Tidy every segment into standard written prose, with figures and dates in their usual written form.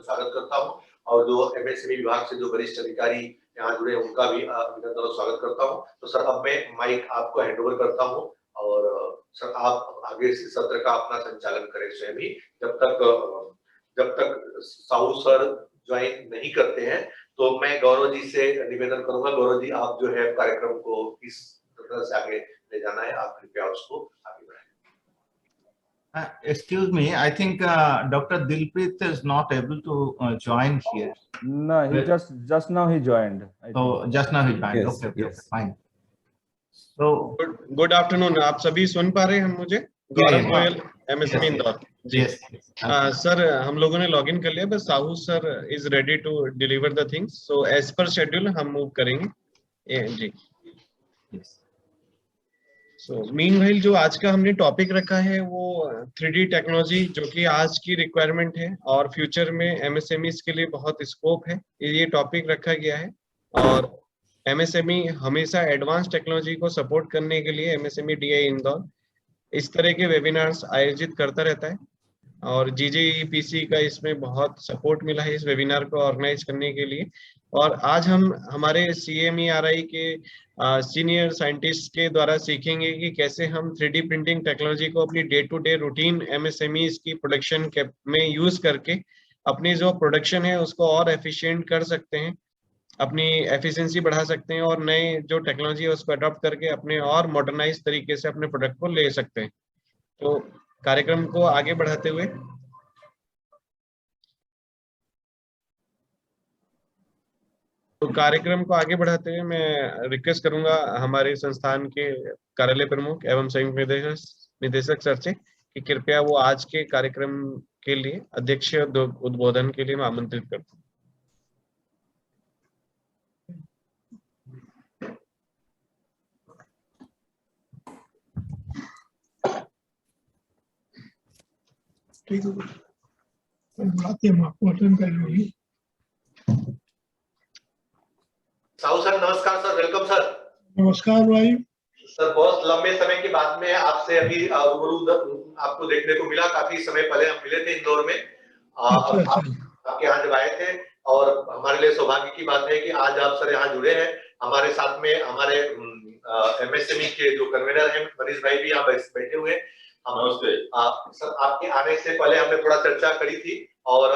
स्वागत करता हूं और जो एमएसएमई विभाग से जो वरिष्ठ अधिकारी यहाँ जुड़े उनका भी अभिनंदन और स्वागत करता हूं। तो सर अब मैं माइक आपको हैंडओवर करता हूं और सर आप आगे इस सत्र का अपना संचालन करें स्वयं ही, जब तक साहू सर ज्वाइन नहीं करते हैं। तो मैं गौरव जी से निवेदन करूंगा, गौरव जी आप जो है कार्यक्रम को इस तरह से आगे ले जाना है, आप कृपया उसको आगे बढ़ाएं। Excuse me, I think Dr. Dilpreet is not able to join here. No, he just now he joined. Oh, just now he joined. Yes, Okay, yes. fine. So good afternoon. आप सभी सुन पा रहे हैं मुझे? गौरव गोयल, एमएसएमई इंदौर जी। सर हम लोगों ने लॉगिन कर लिया, बस Sahu sir is ready to deliver the things, so as per schedule हम मूव करेंगे जी। सो मीनवाइल जो आज का हमने टॉपिक रखा है वो 3D टेक्नोलॉजी, जो कि आज की रिक्वायरमेंट है और फ्यूचर में एमएसएमईज के लिए बहुत स्कोप है, ये टॉपिक रखा गया है। और एमएसएमई हमेशा एडवांस टेक्नोलॉजी को सपोर्ट करने के लिए एमएसएमई डीआई इंदौर इस तरह के वेबिनार्स आयोजित करता रहता है और जीजेईपीसी का इसमें बहुत सपोर्ट मिला है इस वेबिनार को ऑर्गेनाइज करने के लिए। और आज हम हमारे CMERI के सीनियर साइंटिस्ट के द्वारा सीखेंगे कि कैसे हम 3D प्रिंटिंग टेक्नोलॉजी को अपनी day to day routine MSMEs की प्रोडक्शन में यूज करके अपनी जो प्रोडक्शन है उसको और एफिशिएंट कर सकते हैं, अपनी एफिशिएंसी बढ़ा सकते हैं और नए जो टेक्नोलॉजी है उसको अडॉप्ट करके अपने और मॉडर्नाइज तरीके से अपने प्रोडक्ट को ले सकते हैं। तो कार्यक्रम को आगे बढ़ाते हुए मैं रिक्वेस्ट करूंगा हमारे संस्थान के कार्यालय प्रमुख एवं संयुक्त निदेशक सर से कि कृपया वो आज के कार्यक्रम के लिए अध्यक्ष उद्बोधन के लिए मैं आमंत्रित करता हूँ। ठीक है, बुलाते हम आपको अटेंड करेंगे। साहू सर नमस्कार सर, वेलकम सर। नमस्कार भाई। सर बहुत लंबे समय के बाद में आपसे अभी आपको देखने को मिला, काफी समय पहले हम मिले थे इंदौर में। आपके यहाँ जब आए थे और हमारे लिए सौभाग्य की बात है कि आज आप सर यहाँ जुड़े हैं हमारे साथ में। हमारे एमएसएमई के जो कन्वीनर हैं मनीष भाई भी यहाँ बैठे हुए हैं। नमस्ते सर, आपके आने से पहले हमने थोड़ा चर्चा करी थी और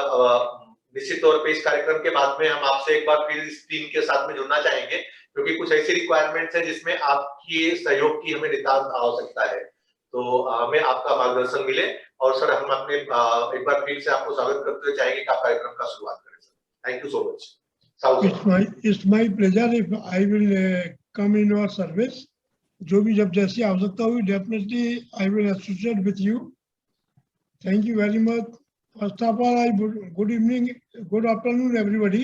निश्चित तौर पे इस कार्यक्रम के बाद में हम आपसे एक बार फिर इस टीम के साथ में जुड़ना चाहेंगे, क्योंकि कुछ ऐसी रिक्वायरमेंट्स है जिसमें आपकी सहयोग की हमें नितांत आवश्यकता है। तो हमें आपका मार्गदर्शन मिले और सर हम अपने एक बार फिर से आपको स्वागत करते हुए चाहेंगे कि आप कार्यक्रम का शुरुआत करें sir. Thank you so much. It's my pleasure if I will come in your service. जो भी जब जैसी आवश्यकता हुई definitely I will associate with you. Thank you very much. First of all, good evening, good afternoon, everybody.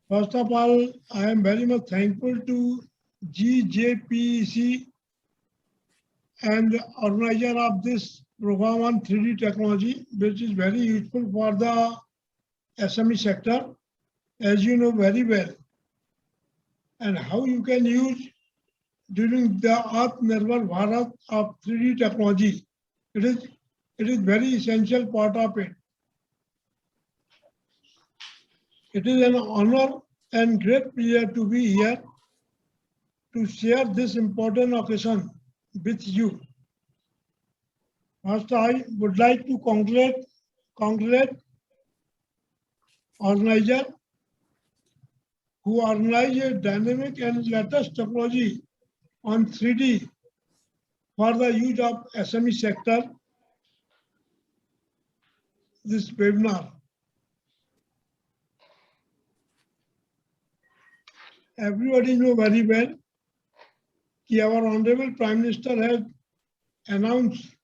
First of all, I am very much thankful to GJPEC and the organizer of this program on 3D technology, which is very useful for the SME sector, as you know very well, and how you can use during the Atmanirbhar Bharat of 3D technology. It is very essential part of it. It is an honor and great pleasure to be here to share this important occasion with you. First, I would like to congratulate organizer who organized a dynamic and latest technology on 3D for the use of SME sector. This webinar. Everybody know very well that our Honorable Prime Minister has announced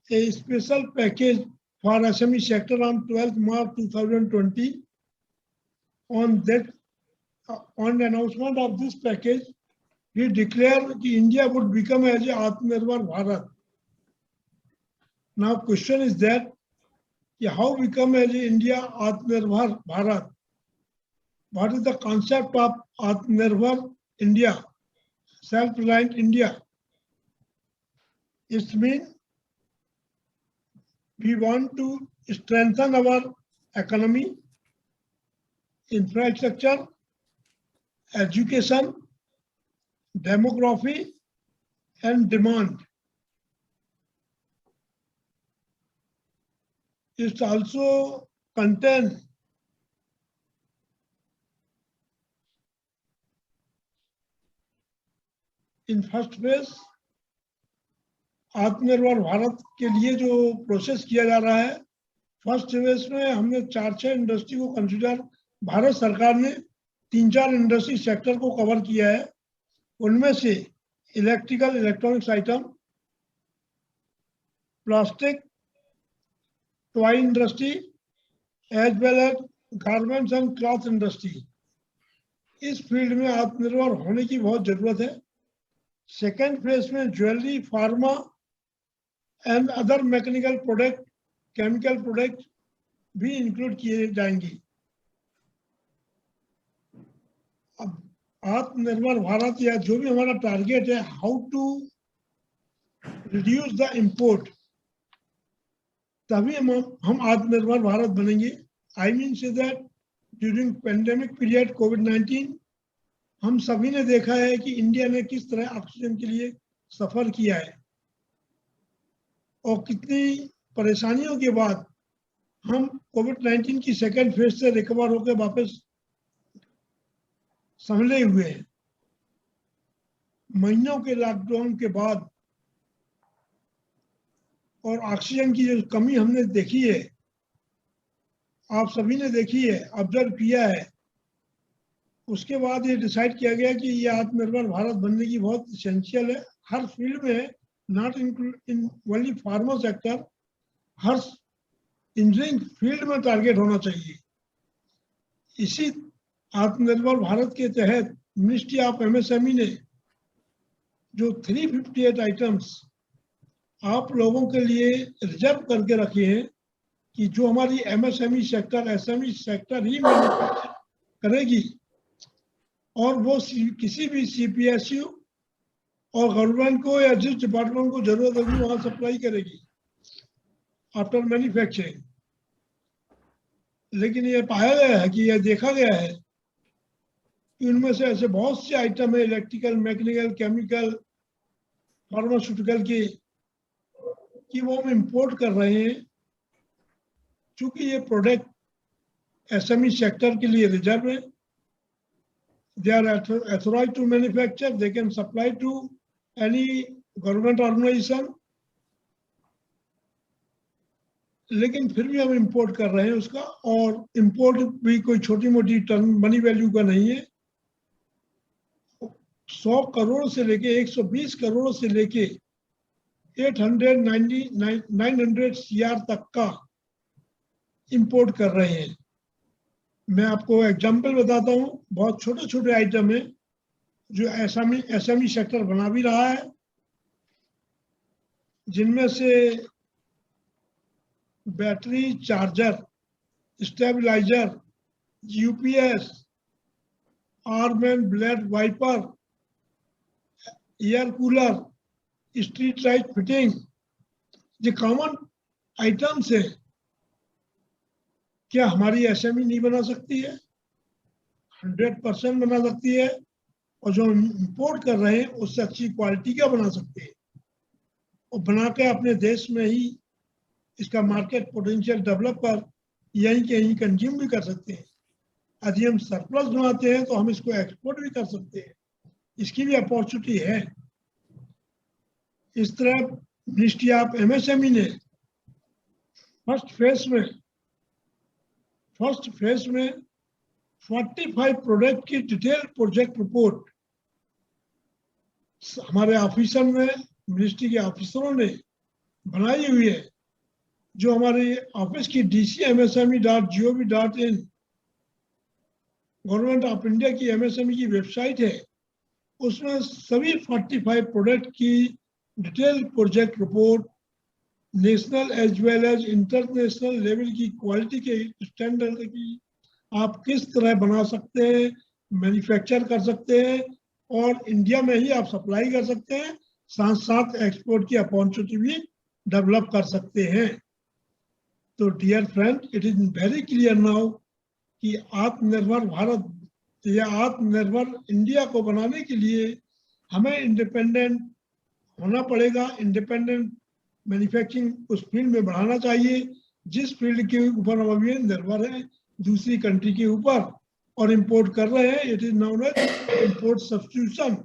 a special package for SME sector on 12th March 2020. On the announcement of this package, he declared that India would become as a Atmanirbhar Bharat. Now question is that how become as India Atmanirbhar Bharat? What is the concept of Atmanirbhar India, self-reliant India? It means we want to strengthen our economy, infrastructure, education, demography, and demand. It also contains in first phase आत्मनिर्भर भारत के लिए जो process किया जा रहा है, first phase में हमने 4-6 इंडस्ट्री को कंसिडर, भारत सरकार ने 3-4 इंडस्ट्री सेक्टर को कवर किया है। उनमें से electrical electronics item, plastic, toy industry as well as garments and cloth industry, इस फील्ड में आत्मनिर्भर होने की बहुत जरूरत है। सेकेंड फेज में jewellery, pharma and other mechanical product, chemical product भी इंक्लूड किए जाएंगे। अब आत्मनिर्भर भारत या जो भी हमारा टारगेट है, how to reduce the import, तभी हम आत्मनिर्भर भारत बनेंगे। I mean say that during pandemic period कोविड-19 हम सभी ने देखा है कि इंडिया ने किस तरह ऑक्सीजन के लिए सफर किया है और कितनी परेशानियों के बाद हम कोविड-19 की सेकेंड फेज से रिकवर होकर वापस संभले हुए हैं। महीनों के लॉकडाउन के बाद और ऑक्सीजन की जो कमी हमने देखी है, आप सभी ने देखी है, ऑब्जर्व किया है, उसके बाद ये डिसाइड किया गया कि ये आत्मनिर्भर भारत बनने की बहुत इसेंशियल है। हर फील्ड में, not in only pharma sector, her engineering field में टारगेट होना चाहिए। इसी आत्मनिर्भर भारत के तहत मिनिस्ट्री ऑफ एमएसएमई ने जो 358 आइटम्स आप लोगों के लिए रिजर्व करके रखे हैं कि जो हमारी एमएसएमई सेक्टर, एसएमई सेक्टर ही मैन्युफैक्चर करेगी और वो किसी भी सीपीएसयू और गवर्नमेंट को या जिस डिपार्टमेंट को जरूरत होगी वहां सप्लाई करेगी आफ्टर मैन्युफैक्चरिंग। लेकिन ये पाया गया है कि यह देखा गया है कि उनमें से ऐसे बहुत से आइटम है, इलेक्ट्रिकल, मैकेनिकल, केमिकल, फार्मास्यूटिकल के, कि वो हम इंपोर्ट कर रहे हैं। चूंकि ये प्रोडक्ट एसएमई सेक्टर के लिए रिजर्व है, they are authorized to manufacture, they can supply to any government organization, लेकिन फिर भी हम इंपोर्ट कर रहे हैं उसका। और इंपोर्ट भी कोई छोटी मोटी टर्म मनी वैल्यू का नहीं है। 100 करोड़ से लेके 120 करोड़ से लेके 900 CR तक का इंपोर्ट कर रहे हैं। मैं आपको एग्जांपल बताता हूँ, बहुत छोटे छोटे आइटम है जो एसएमई सेक्टर बना भी रहा है, जिनमें से battery, charger, stabiliser, UPS, arm and blade wiper, air cooler, street light fitting, ये कॉमन आइटम्स है। क्या हमारी एसएमई नहीं बना सकती है? 100% बना सकती है। और जो हम इंपोर्ट कर रहे हैं उससे अच्छी क्वालिटी का बना सकते हैं और बना के अपने देश में ही इसका मार्केट पोटेंशियल डेवलप कर यहीं के यहीं कंज्यूम भी कर सकते हैं। यदि हम सरप्लस बनाते हैं तो हम इसको एक्सपोर्ट भी कर सकते हैं, इसकी भी अपॉर्चुनिटी है। इस तरह मिनिस्ट्री ऑफ एमएसएमई ने फर्स्ट फेज में 45 प्रोडक्ट की डिटेल प्रोजेक्ट रिपोर्ट हमारे ऑफिसर ने, मिनिस्ट्री के ऑफिसरों ने बनाई हुई है, जो हमारे ऑफिस की dcmsme.gov.in गवर्नमेंट ऑफ इंडिया की एमएसएमई की वेबसाइट है। उसमें सभी 45 प्रोडक्ट की detail project report, national as well as international level की क्वालिटी के स्टैंडर्ड की आप किस तरह बना सकते हैं, मैन्युफैक्चर कर सकते हैं और इंडिया में ही आप सप्लाई कर सकते हैं, साथ साथ एक्सपोर्ट की अपॉर्चुनिटी भी डेवलप कर सकते हैं। तो dear friend, it is very clear now कि आत्मनिर्भर भारत या आत्मनिर्भर इंडिया को बनाने के लिए हमें इंडिपेंडेंट होना पड़ेगा। इंडिपेंडेंट मैन्युफैक्चरिंग उस फील्ड में बढ़ाना चाहिए जिस फील्ड के ऊपर हम अभी निर्भर है दूसरी कंट्री के ऊपर और इंपोर्ट कर रहे हैं। It is known as import substitution.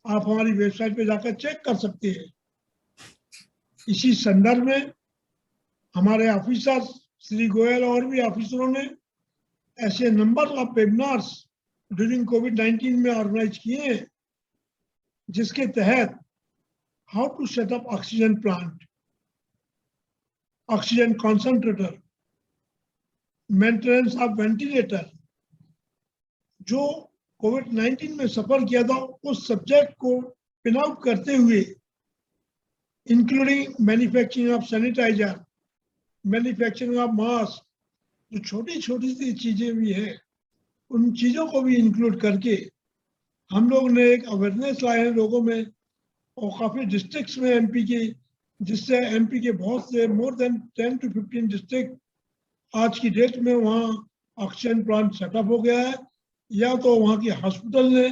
आप हमारी वेबसाइट पे जाकर चेक कर सकते हैं। इसी संदर्भ में हमारे ऑफिसर श्री गोयल और भी ऑफिसरों ने ऐसे नंबर ऑफ वेबिनार्स ड्यूरिंग कोविड-19 में ऑर्गेनाइज किए हैं जिसके तहत how to set up oxygen plant, oxygen concentrator, maintenance of ventilator, जो कोविड-19 में सफर किया था उस सब्जेक्ट को पिन आउट करते हुए including manufacturing of sanitiser, manufacturing of mask, जो छोटी छोटी सी चीजें भी हैं उन चीजों को भी इंक्लूड करके हम लोग ने एक अवेयरनेस लाए हैं लोगों में और काफी डिस्ट्रिक्ट्स में एमपी के, जिससे एमपी के बहुत से मोर देन 10 to 15 डिस्ट्रिक्ट आज की डेट में वहाँ ऑक्सीजन प्लांट सेटअप हो गया है। या तो वहाँ की हॉस्पिटल ने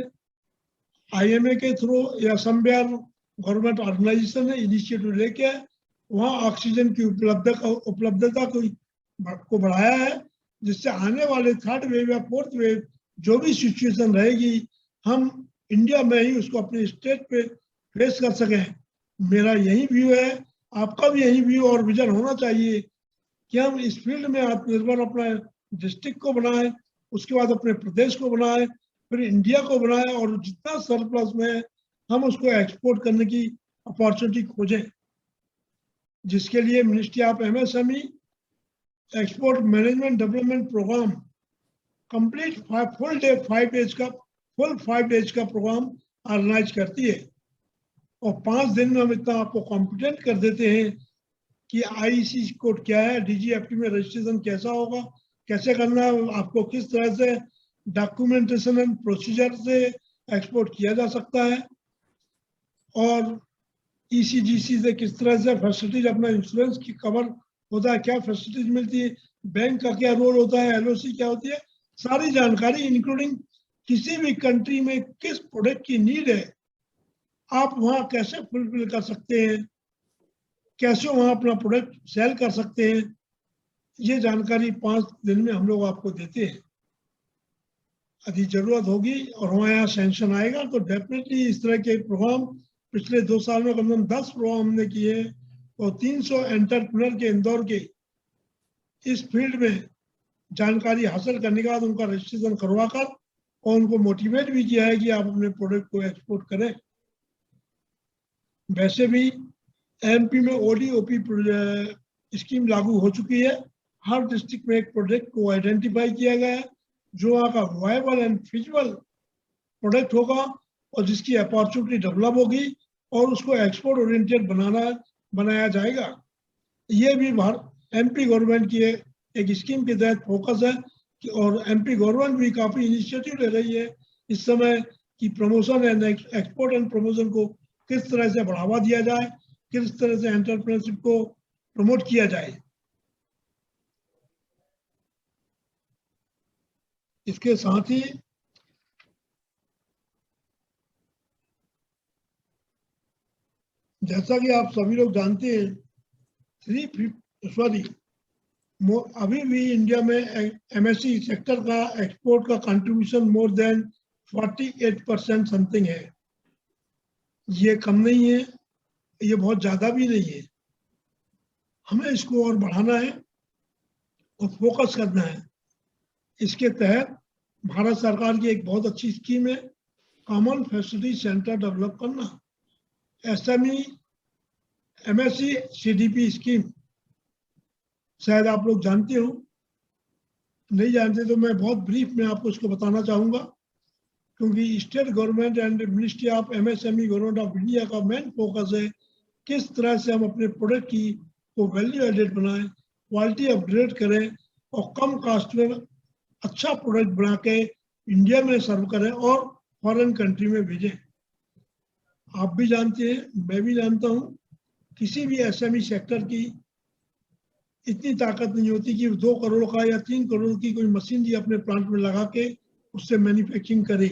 आईएमए के थ्रू या समवेयर गवर्नमेंट ऑर्गेनाइजेशन ने इनिशिएटिव लेके वहाँ ऑक्सीजन की उपलब्धता को बढ़ाया है, जिससे आने वाले थर्ड वेव या फोर्थ वेव जो भी सिचुएशन रहेगी हम इंडिया में ही उसको अपने स्टेट पे फेस कर सकें। मेरा यही व्यू है, आपका भी यही व्यू और विजन होना चाहिए कि हम इस फील्ड में आत्मनिर्भर अपना डिस्ट्रिक्ट को बनाएं, उसके बाद अपने प्रदेश को बनाएं, फिर इंडिया को बनाएं और जितना सरप्लस में है हम उसको एक्सपोर्ट करने की अपॉर्चुनिटी खोजें, जिसके लिए ministry of MSME export management development programme complete full 5 days का प्रोग्राम ऑर्गेनाइज करती है और 5 दिन में हम इतना आपको कॉम्पिटेंट कर देते हैं कि आईईसी कोड क्या है, डीजीएफटी में रजिस्ट्रेशन कैसा होगा, कैसे करना है, आपको किस तरह से डॉक्यूमेंटेशन एंड प्रोसीजर से एक्सपोर्ट किया जा सकता है और ईसीजीसी से किस तरह से फैसिलिटीज अपना इंश्योरेंस की कवर होता है, क्या फैसिलिटीज मिलती है, बैंक का क्या रोल होता है, एलओसी क्या होती है, सारी जानकारी इंक्लूडिंग किसी भी कंट्री में किस प्रोडक्ट की नीड है, आप वहाँ कैसे फुलफिल कर सकते हैं, कैसे वहाँ अपना प्रोडक्ट सेल कर सकते हैं, ये जानकारी 5 दिन में हम लोग आपको देते हैं। यदि जरूरत होगी और हमारे यहाँ सैंक्शन आएगा तो डेफिनेटली इस तरह के प्रोग्राम पिछले 2 साल में कम से कम 10 प्रोग्राम हमने किए और 300 एंटरप्रेन्योर के इंदौर के इस फील्ड में जानकारी हासिल करने के बाद उनका रजिस्ट्रेशन करवाकर और उनको मोटिवेट भी किया है कि आप अपने प्रोडक्ट को एक्सपोर्ट करें। वैसे भी एमपी में ओडीओपी स्कीम लागू हो चुकी है। हर डिस्ट्रिक्ट में एक प्रोडक्ट को आइडेंटिफाई किया गया है जो वहाँ का वायबल एंड फिजिबल प्रोडक्ट होगा और जिसकी अपॉर्चुनिटी डेवलप होगी और उसको एक्सपोर्ट ओरिएंटेड बनाया जाएगा। ये भी एमपी गवर्नमेंट की एक स्कीम के तहत फोकस है कि और एमपी गवर्नमेंट भी काफ़ी इनिशिएटिव ले रही है इस समय कि promotion and export and promotion को किस तरह से बढ़ावा दिया जाए, किस तरह से एंटरप्रेन्योरशिप को प्रमोट किया जाए। इसके साथ ही जैसा कि आप सभी लोग जानते हैं अभी भी इंडिया में एमएससी सेक्टर का एक्सपोर्ट का कंट्रीब्यूशन मोर देन 48% समथिंग है। ये कम नहीं है, ये बहुत ज़्यादा भी नहीं है। हमें इसको और बढ़ाना है और फोकस करना है। इसके तहत भारत सरकार की एक बहुत अच्छी स्कीम है कॉमन फैसिलिटी सेंटर डेवलप करना, एसएमई एमएससी सीडीपी स्कीम। शायद आप लोग जानते हो, नहीं जानते तो मैं बहुत ब्रीफ में आपको इसको बताना चाहूँगा क्योंकि state government and ministry of MSME government of India का मेन फोकस है किस तरह से हम अपने प्रोडक्ट की को वैल्यू एडेड बनाएं, क्वालिटी अपग्रेड करें और कम कास्ट में अच्छा प्रोडक्ट बना के इंडिया में सर्व करें और फॉरेन कंट्री में भेजें। आप भी जानते हैं, मैं भी जानता हूँ, किसी भी एसएमई सेक्टर की इतनी ताकत नहीं होती कि 2 करोड़ का या 3 करोड़ की कोई मशीनरी अपने प्लांट में लगा के उससे मैन्युफैक्चरिंग करे।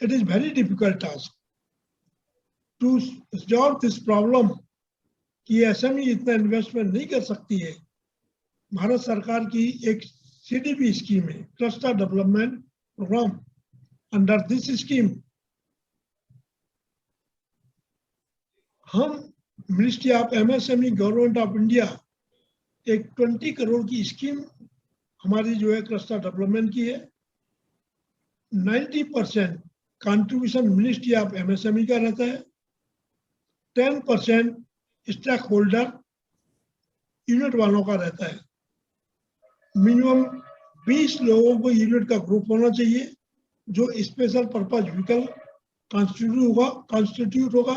It is very difficult task to solve this problem कि एसएमई इतना इन्वेस्टमेंट नहीं कर सकती है। भारत सरकार की एक सीडीपी स्कीम है, cluster development programme. Under this scheme हम ministry of MSME government of India एक 20 करोड़ की स्कीम हमारी जो है क्लस्टर डेवलपमेंट की है। 90% कंट्रीब्यूशन मिनिस्ट्री ऑफ एमएसएमई का रहता है, 10% स्टेक होल्डर यूनिट वालों का रहता है। मिनिमम 20 लोगों को यूनिट का ग्रुप होना चाहिए जो स्पेशल पर्पज व्हीकल कॉन्स्टिट्यूट होगा,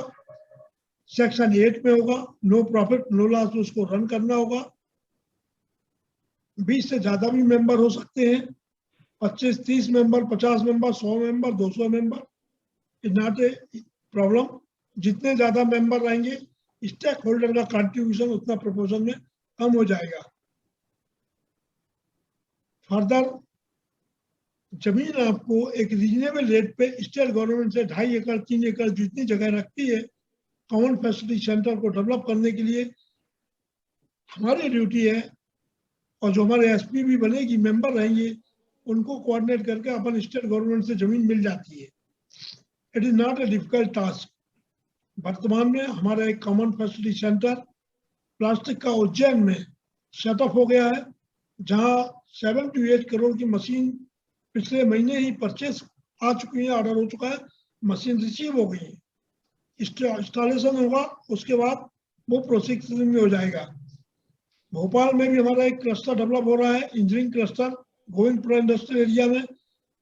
सेक्शन 8 में होगा, नो प्रॉफिट नो लॉस उसको रन करना होगा। 20 से ज्यादा भी मेंबर हो सकते हैं, 25, 30 member, 50 member, 100 member, 200 member, is not a problem. जितने ज्यादा मेंबर रहेंगे स्टेक होल्डर का कंट्रीब्यूशन उतना प्रोपोर्शन में कम हो जाएगा। फर्दर जमीन आपको एक रीजनेबल रेट पे स्टेट गवर्नमेंट से 2.5 एकड़ 3 एकड़ जितनी जगह रखती है कॉमन फैसिलिटी सेंटर को डेवलप करने के लिए हमारी ड्यूटी है, और जो हमारे एसपी भी बनेगी मेंबर रहेंगे उनको कोऑर्डिनेट करके अपन स्टेट गवर्नमेंट से जमीन मिल जाती है। It is not a difficult task. वर्तमान में हमारा एक कॉमन फैसिलिटी सेंटर प्लास्टिक का उज्जैन में सेटअप हो गया है, जहां 7 to 8 करोड़ की मशीन पिछले महीने ही परचेस आ चुकी है, ऑर्डर हो चुका है, मशीन रिसीव हो गई है, इंस्टॉलेशन होगा, उसके बाद वो प्रोसेसिंग में हो जाएगा। भोपाल में भी हमारा एक क्लस्टर डेवलप हो रहा है, engineering cluster Govindpura industrial area में।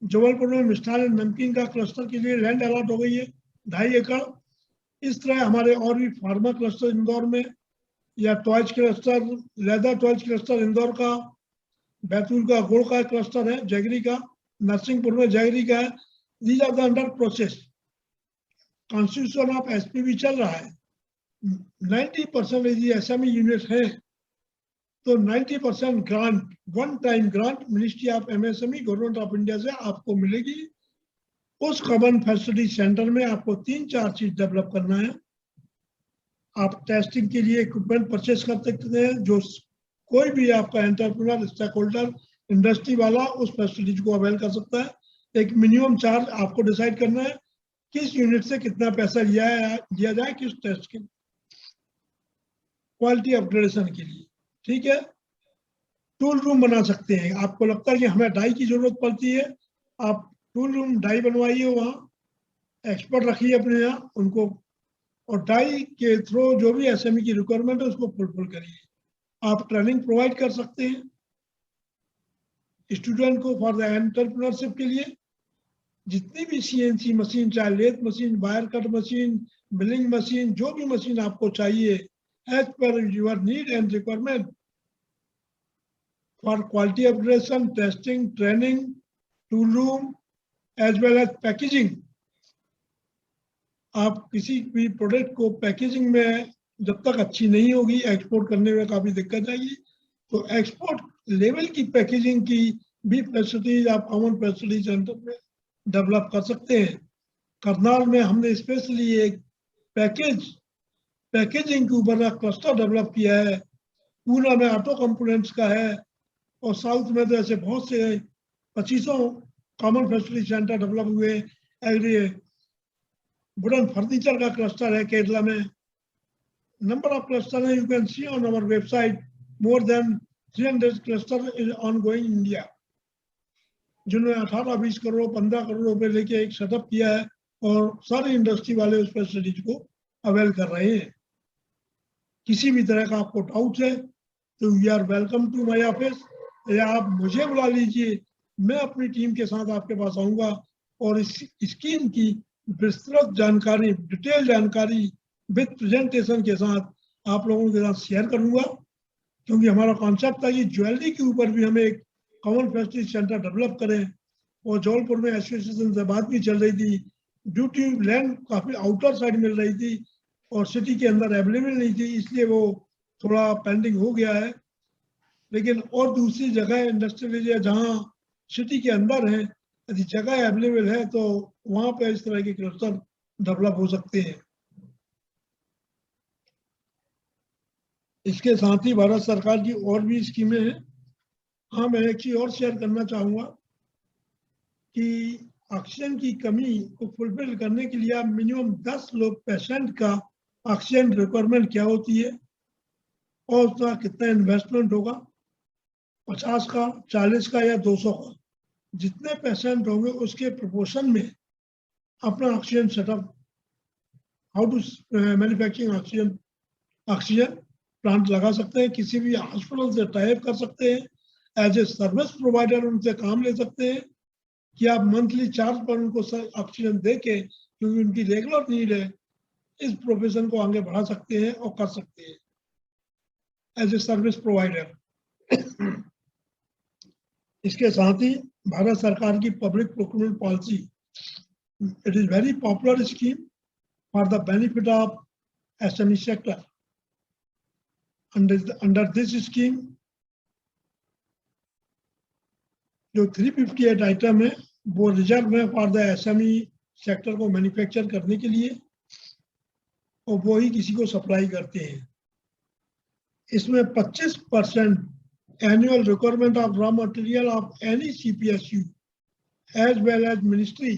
जबलपुर में मिष्ठान एंड नमकीन का क्लस्टर के लिए लैंड अलॉट हो गई है 2.5 एकड़। इस तरह हमारे और भी फार्मा क्लस्टर इंदौर में, या toys cluster, leather toys cluster Indore का, बैतूल का गुड़ का क्लस्टर है, जैगरी का, नरसिंहपुर में जैगरी का है। These are the under process. Constitution of SPB चल रहा है। 90% यदि एसएमई यूनिट है तो 90% grant, one time grant ministry of MSME government of India से आपको मिलेगी। उस कॉमन फैसिलिटी सेंटर में आपको 3-4 चीज डेवलप करना है। आप टेस्टिंग के लिए इक्विपमेंट परचेस कर सकते हैं, जो कोई भी आपका एंटरप्रेन्योर, स्टेक होल्डर, इंडस्ट्री वाला उस फैसिलिटी को अवेल कर सकता है। एक मिनिमम चार्ज आपको डिसाइड करना है किस यूनिट से कितना पैसा लिया जाए किस टेस्ट के, क्वालिटी अपग्रेडेशन के लिए, ठीक है। टूल रूम बना सकते हैं। आपको लगता है कि हमें डाई की जरूरत पड़ती है, आप टूल रूम डाई बनवाइए, वहाँ एक्सपर्ट रखिए अपने यहाँ उनको, और डाई के थ्रू जो भी एसएमई की रिक्वायरमेंट है उसको फुलफिल करिए। आप ट्रेनिंग प्रोवाइड कर सकते हैं स्टूडेंट को फॉर द एंटरप्रेन्योरशिप के लिए। जितनी भी सीएनसी मशीन, चाहे lathe machine, wire cut machine, milling machine, जो भी मशीन आपको चाहिए as per your need and requirement for quality upgradation, testing, training, tool room as well as packaging. आप किसी भी प्रोडक्ट को पैकेजिंग में जब तक अच्छी नहीं होगी, एक्सपोर्ट करने में काफी दिक्कत आएगी, तो एक्सपोर्ट लेवल की पैकेजिंग की भी फैसिलिटीज आप कॉमन फैसिलिटी सेंटर में डेवलप कर सकते हैं। करनाल में हमने स्पेशली एक पैकेजिंग के ऊपर क्लस्टर डेवलप किया है। पूना में ऑटो कंपोनेंट्स का है, और साउथ में तो ऐसे बहुत से 25 कॉमन फैसिलिटी सेंटर डेवलप हुए। एग्री वुडन फर्नीचर का क्लस्टर है केरला में। नंबर ऑफ क्लस्टर है, you can see on our website, more than 300 cluster is ongoing India, जिन्होंने 18-20 करोड़ 15 करोड़ रुपए लेके एक सेटअप किया है, और सारी इंडस्ट्री वाले उस फैसिलिटी को अवेल कर रहे हैं। किसी भी तरह का आपको डाउट है तो you are welcome to my office, या आप मुझे बुला लीजिए, मैं अपनी टीम के साथ आपके पास आऊंगा और इस स्कीम की विस्तृत जानकारी, डिटेल जानकारी विद प्रेजेंटेशन के साथ आप लोगों के साथ शेयर करूंगा। क्योंकि हमारा कॉन्सेप्ट था कि ज्वेलरी के ऊपर भी हमें एक कॉमन फैसिलिटी सेंटर डेवलप करें, और जबलपुर में एसोसिएशन से बात भी चल रही थी। ड्यूटी लैंड काफी आउटर साइड मिल रही थी और सिटी के अंदर अवेलेबल नहीं थी, इसलिए वो थोड़ा पेंडिंग हो गया है। लेकिन और दूसरी जगह इंडस्ट्रियल एरिया जहाँ सिटी के अंदर है, यदि जगह अवेलेबल है तो वहां पे इस तरह के क्लस्टर डेवलप हो सकते हैं। इसके साथ ही भारत सरकार की और भी स्कीमें हैं। हाँ, मैं एक चीज और शेयर करना चाहूंगा कि ऑक्सीजन की कमी को फुलफिल करने के लिए आप मिनिमम 10 लोग पेशेंट का ऑक्सीजन रिक्वायरमेंट क्या होती है और उसका कितना इन्वेस्टमेंट होगा, 50 का, 40 का या 200 का, जितने पेशेंट होंगे उसके प्रोपोर्शन में अपना oxygen setup, how to manufacturing oxygen plant लगा सकते हैं। किसी भी हॉस्पिटल से टाइप कर सकते हैं, एज ए सर्विस प्रोवाइडर उनसे काम ले सकते हैं कि आप मंथली चार्ज पर उनको ऑक्सीजन दे के, क्योंकि उनकी रेगुलर नीड है, इस प्रोफेशन को आगे बढ़ा सकते हैं और कर सकते हैं एज ए सर्विस प्रोवाइडर। इसके साथ ही भारत सरकार की public procurement policy, it is very popular scheme for the benefit of SME sector. Under this scheme जो 358 आइटम है वो रिजर्व है फॉर द SME सेक्टर को मैन्युफैक्चर करने के लिए, और वो ही किसी को सप्लाई करते हैं। इसमें 25% annual requirement of raw material of any CPSU as well as ministry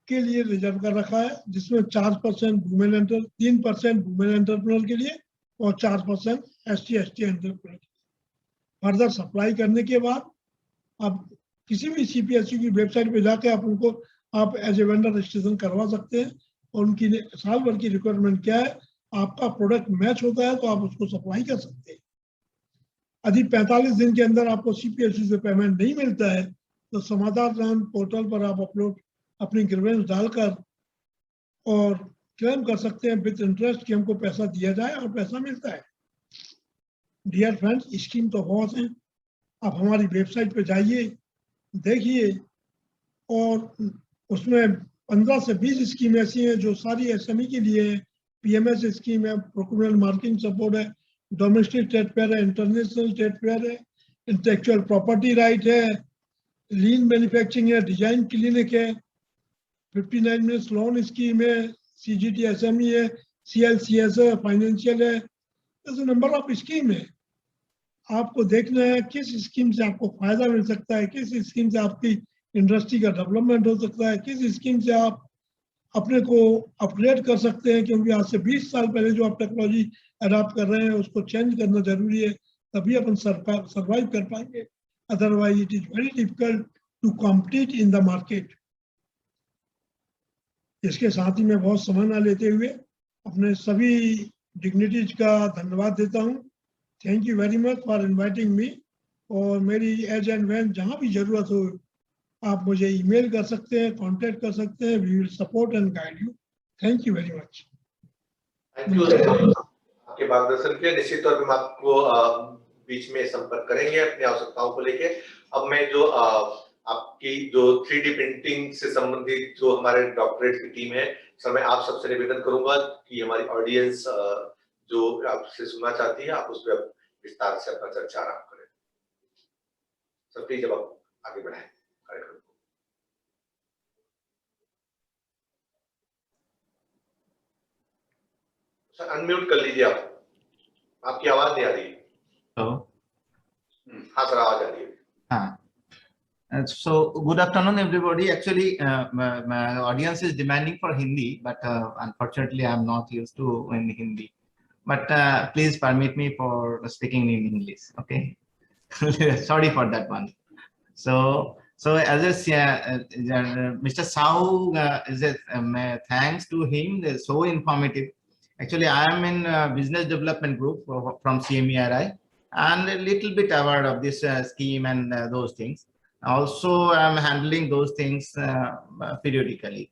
के लिए रिजर्व कर रखा है, जिसमें 4% वुमेन एंटर 3% वुमेन एंटरप्रेन्योर के लिए और 4% SC/ST एंटरप्रेन्योर। फर्दर सप्लाई करने के बाद आप किसी भी CPSU की वेबसाइट पे जाके आप उनको आप एज ए वेंडर रजिस्ट्रेशन करवा सकते हैं, और उनकी साल भर की रिक्वायरमेंट क्या है, आपका प्रोडक्ट मैच होता है तो आप उसको सप्लाई कर सकते हैं। यदि 45 दिन के अंदर आपको CPSU से पेमेंट नहीं मिलता है तो समाधान पोर्टल पर आप अपनी ग्रीवेंस डालकर और क्लेम कर सकते हैं विद इंटरेस्ट कि हमको पैसा दिया जाए, और पैसा मिलता है। डियर फ्रेंड्स, स्कीम तो बहुत है, आप हमारी वेबसाइट पे जाइए, देखिए, और उसमें 15 से 20 स्कीम ऐसी हैं जो सारी SME के लिए है। PMS स्कीम है, प्रोक्योरमेंट मार्केटिंग सपोर्ट है, डोमेस्टिक ट्रेड फेयर है, इंटरनेशनल ट्रेड फेयर है, इंटेलेक्चुअल प्रॉपर्टी राइट है, लीन मैन्युफैक्चरिंग है, डिजाइन क्लिनिक है, 59 मिनट्स लोन स्कीम है, CGT SME है, CLCS है, फाइनेंशियल है। नंबर ऑफ स्कीम है। आपको देखना है किस स्कीम से आपको फायदा मिल सकता है, किस स्कीम से आपकी इंडस्ट्री का डेवलपमेंट हो सकता है, किस स्कीम से आप अपने को अपग्रेड कर सकते हैं, क्योंकि आज से 20 साल पहले जो आप टेक्नोलॉजी अडॉप्ट कर रहे हैं उसको चेंज करना जरूरी है, तभी अपन सर्वाइव कर पाएंगे। Otherwise it is very difficult to compete in the market. इसके साथ ही मैं बहुत समय ना लेते हुए अपने सभी डिग्निटीज का धन्यवाद देता हूँ। Thank you very much for inviting me, और मेरी एज एंड व्हेन जहाँ भी जरूरत हो आप मुझे ईमेल कर सकते हैं, कांटेक्ट कर सकते हैं। We will support and guide you. Thank you very much. Thank you आपके मार्गदर्शन के लिए। निश्चित तौर पर हम आपको बीच में संपर्क करेंगे अपनी आवश्यकताओं को लेके। अब मैं जो आपकी जो 3D प्रिंटिंग से संबंधित जो हमारे डॉक्टरेट की टीम है, सर मैं आप सबसे निवेदन करूंगा कि हमारी ऑडियंस जो आपसे सुनना चाहती है आप उस पर विस्तार से अपना चर्चा आरंभ करें। सर प्लीज अब आप आगे बढ़ाएं कार्यक्रम को। सर अनम्यूट कर लीजिए आप, आपकी आवाज नहीं आ रही। हाँ सर आवाज आ रही है। हाँ, so good afternoon everybody. Actually my audience is demanding for Hindi, but unfortunately I'm not used to in Hindi, but please permit me for speaking in English, okay? Sorry for that one. So as Mr. Sahu is thanks to him, they're so informative. Actually I am in business development group from CMERI and a little bit aware of this scheme and those things. Also I'm handling those things periodically,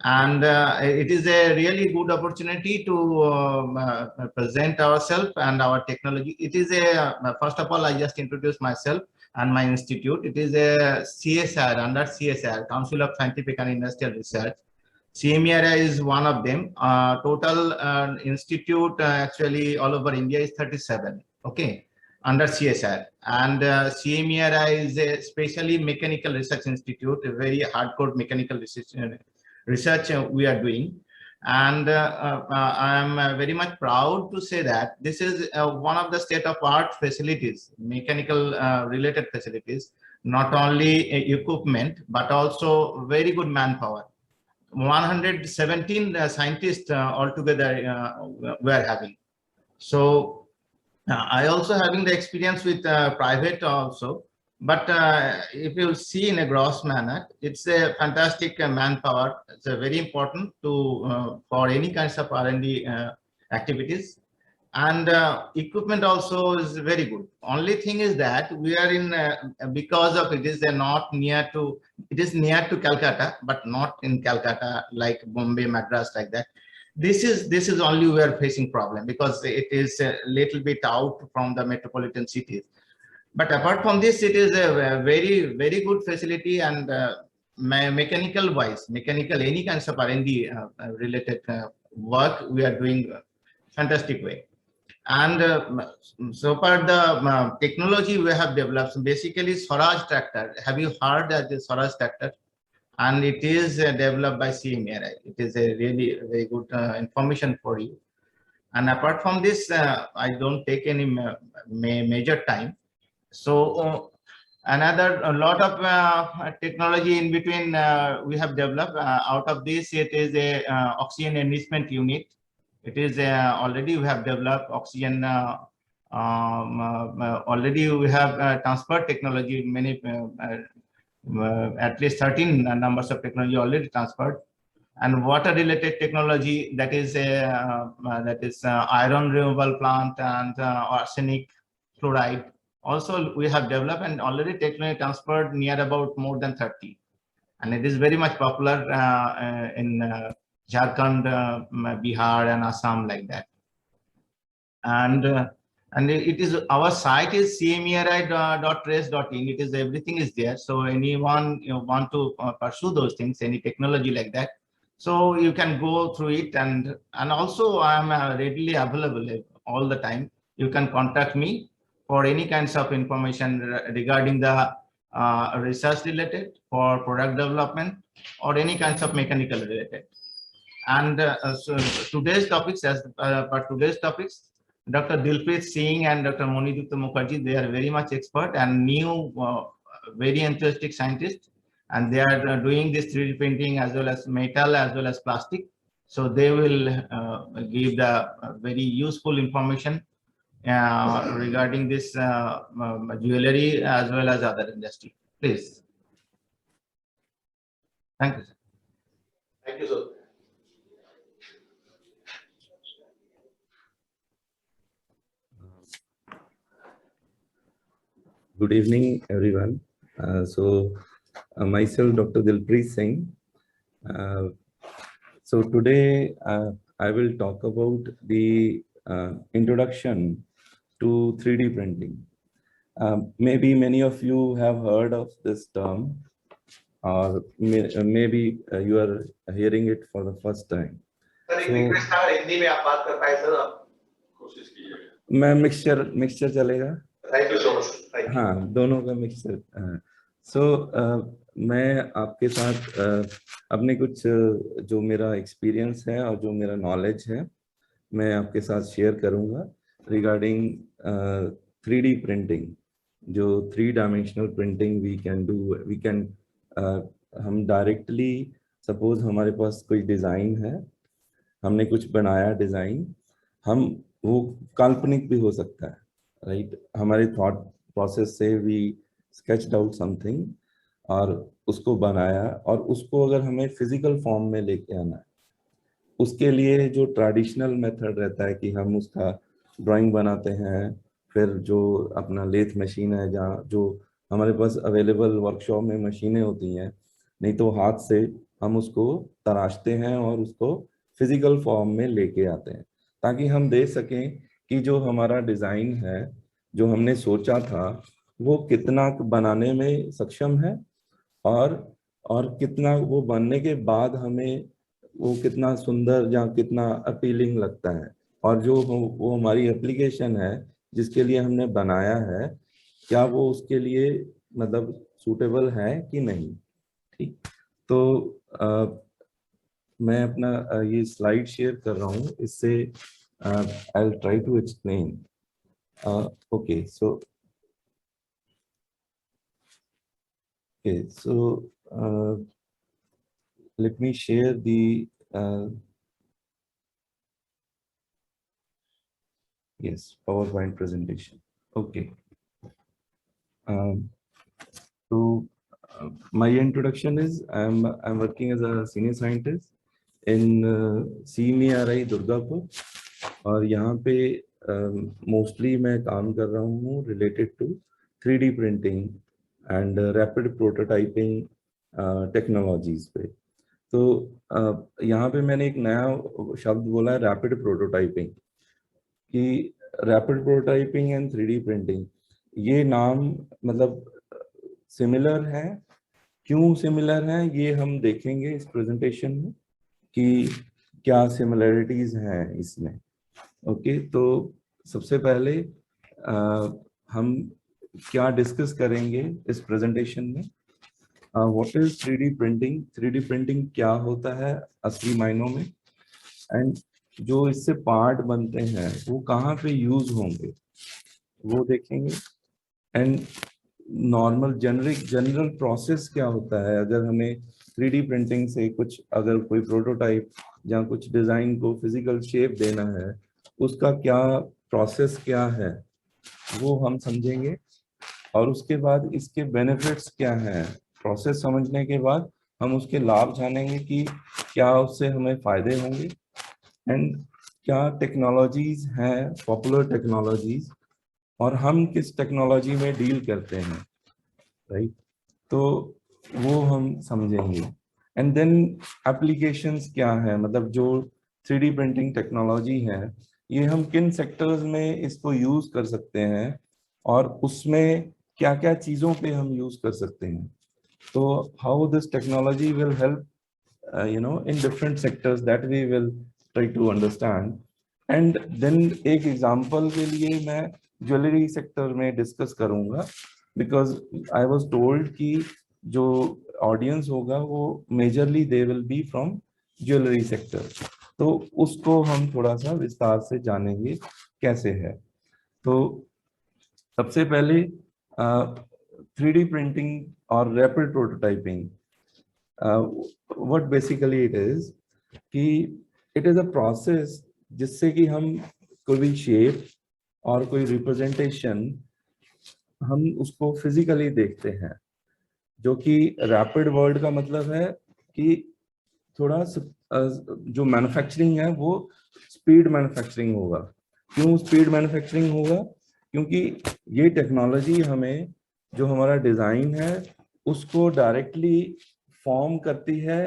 and it is a really good opportunity to present ourselves and our technology. It is a first of all I just introduce myself and my institute. It is a CSR, under CSR, Council of Scientific and Industrial Research. CMERI is one of them. Total institute actually all over India is 37. Okay, under CSR, and CMERI is a specially mechanical research institute, a very hardcore mechanical research we are doing. And I am very much proud to say that this is one of the state-of-art facilities, mechanical related facilities, not only equipment, but also very good manpower. 117 scientists altogether we are having. So I also having the experience with private also, but if you see in a gross manner, it's a fantastic manpower. It's very important to for any kinds of R&D activities, and equipment also is very good. Only thing is that we are in because of it is not near to, it is near to Calcutta, but not in Calcutta like Bombay, Madras, like that. This is only we are facing problem because it is a little bit out from the metropolitan cities. But apart from this, it is a very good facility, and mechanical wise, any kinds of R&D related work we are doing fantastic way. And so far the technology we have developed, basically Swaraj tractor. Have you heard that the Swaraj tractor? And it is developed by CMERI. It is a really very good information for you. And apart from this, I don't take any major time. So another a lot of technology in between we have developed. Out of this, it is a oxygen enrichment unit. It is already we have developed oxygen. Already we have transferred technology. Many at least 13 numbers of technology already transferred, and water related technology, that is iron removal plant and arsenic fluoride. Also we have developed and already technology transferred near about more than 30, and it is very much popular in Jharkhand, Bihar, and Assam, like that. And it is, our site is cmeri.trace.in. It is, everything is there. So anyone want to pursue those things, any technology like that, so you can go through it. And also I am readily available all the time. You can contact me for any kinds of information regarding the research related, for product development, or any kinds of mechanical related. And so today's topics, Dr. Dilpreet Singh and Dr. Monidutta Mukherjee, they are very much expert and new, very enthusiastic scientists, and they are doing this 3D printing as well as metal as well as plastic. So they will give the very useful information regarding this jewelry as well as other industry. Please. Thank you, sir. Thank you, sir. Good evening, everyone. Myself, Dr. Dilpreet Singh. So today I will talk about the introduction to 3D printing. Maybe many of you have heard of this term, or maybe you are hearing it for the first time. मैं mixture चलेगा? Thank you so much. हाँ, दोनों का mixture. मैं आपके साथ अपने कुछ जो मेरा एक्सपीरियंस है और जो मेरा नॉलेज है, मैं आपके साथ शेयर करूंगा रिगार्डिंग 3D प्रिंटिंग। जो 3 डायमेंशनल प्रिंटिंग वी कैन हम डायरेक्टली, सपोज हमारे पास कोई डिज़ाइन है, हमने कुछ बनाया डिज़ाइन, हम वो काल्पनिक भी हो सकता है, राइट? हमारे थॉट प्रोसेस से वी स्केच्ड आउट समथिंग और उसको बनाया, और उसको अगर हमें फिजिकल फॉर्म में लेके आना है, उसके लिए जो ट्रेडिशनल मेथड रहता है कि हम उसका ड्राइंग बनाते हैं, फिर जो अपना लेथ मशीन है, जहाँ जो हमारे पास अवेलेबल वर्कशॉप में मशीनें होती हैं, नहीं तो हाथ से हम उसको तराशते हैं और उसको फिजिकल फॉर्म में लेके आते हैं, ताकि हम देख सकें कि जो हमारा डिज़ाइन है, जो हमने सोचा था, वो कितना बनाने में सक्षम है, और कितना वो बनने के बाद हमें वो कितना सुंदर या कितना अपीलिंग लगता है, और जो वो हमारी एप्लीकेशन है जिसके लिए हमने बनाया है, क्या वो उसके लिए मतलब सूटेबल है कि नहीं। ठीक, तो मैं अपना ये स्लाइड शेयर कर रहा हूँ, इससे I will try to explain. Okay, so let me share the yes, PowerPoint presentation. Okay. So my introduction is I'm working as a senior scientist in CMERI Durgapur, और यहाँ पे मोस्टली मैं काम कर रहा हूँ related to 3D printing and rapid prototyping technologies पे। तो यहाँ पे मैंने एक नया शब्द बोला है, रैपिड प्रोटोटाइपिंग, कि rapid prototyping and 3D printing, ये नाम मतलब सिमिलर है। क्यों सिमिलर है ये हम देखेंगे इस प्रेजेंटेशन में, कि क्या सिमिलरिटीज हैं इसमें। ओके, तो सबसे पहले हम क्या डिस्कस करेंगे इस प्रेजेंटेशन में, what is 3D printing, 3D printing क्या होता है असली मायनों में, एंड जो इससे पार्ट बनते हैं वो कहाँ पे यूज होंगे वो देखेंगे, एंड नॉर्मल जनरल प्रोसेस क्या होता है अगर हमें 3D प्रिंटिंग से कुछ, अगर कोई प्रोटोटाइप या कुछ डिजाइन को फिजिकल शेप देना है, उसका क्या प्रोसेस क्या है वो हम समझेंगे। और उसके बाद इसके बेनिफिट्स क्या हैं, प्रोसेस समझने के बाद हम उसके लाभ जानेंगे कि क्या उससे हमें फायदे होंगे, एंड क्या टेक्नोलॉजीज हैं, पॉपुलर टेक्नोलॉजीज, और हम किस टेक्नोलॉजी में डील करते हैं, राइट। तो वो हम समझेंगे। एंड देन एप्लीकेशंस क्या है, मतलब जो 3D प्रिंटिंग टेक्नोलॉजी है ये हम किन सेक्टर्स में इसको यूज कर सकते हैं, और उसमें क्या क्या चीज़ों पे हम यूज कर सकते हैं। तो how this technology will help in different sectors, that we will try to understand. And then एक एग्जांपल के लिए मैं ज्वेलरी सेक्टर में डिस्कस करूंगा, बिकॉज आई वाज टोल्ड कि जो ऑडियंस होगा वो majorly they will be from jewellery sector, तो उसको हम थोड़ा सा विस्तार से जानेंगे कैसे है। तो सबसे पहले 3D प्रिंटिंग और rapid prototyping, what basically it is कि it is a process जिससे कि हम कोई भी शेप और कोई रिप्रेजेंटेशन हम उसको फिजिकली देखते हैं, जो कि रैपिड वर्ड का मतलब है कि थोड़ा जो मैन्युफैक्चरिंग है वो स्पीड मैन्युफैक्चरिंग होगा। क्यों स्पीड मैन्युफैक्चरिंग होगा? क्योंकि ये टेक्नोलॉजी हमें जो हमारा डिजाइन है उसको डायरेक्टली फॉर्म करती है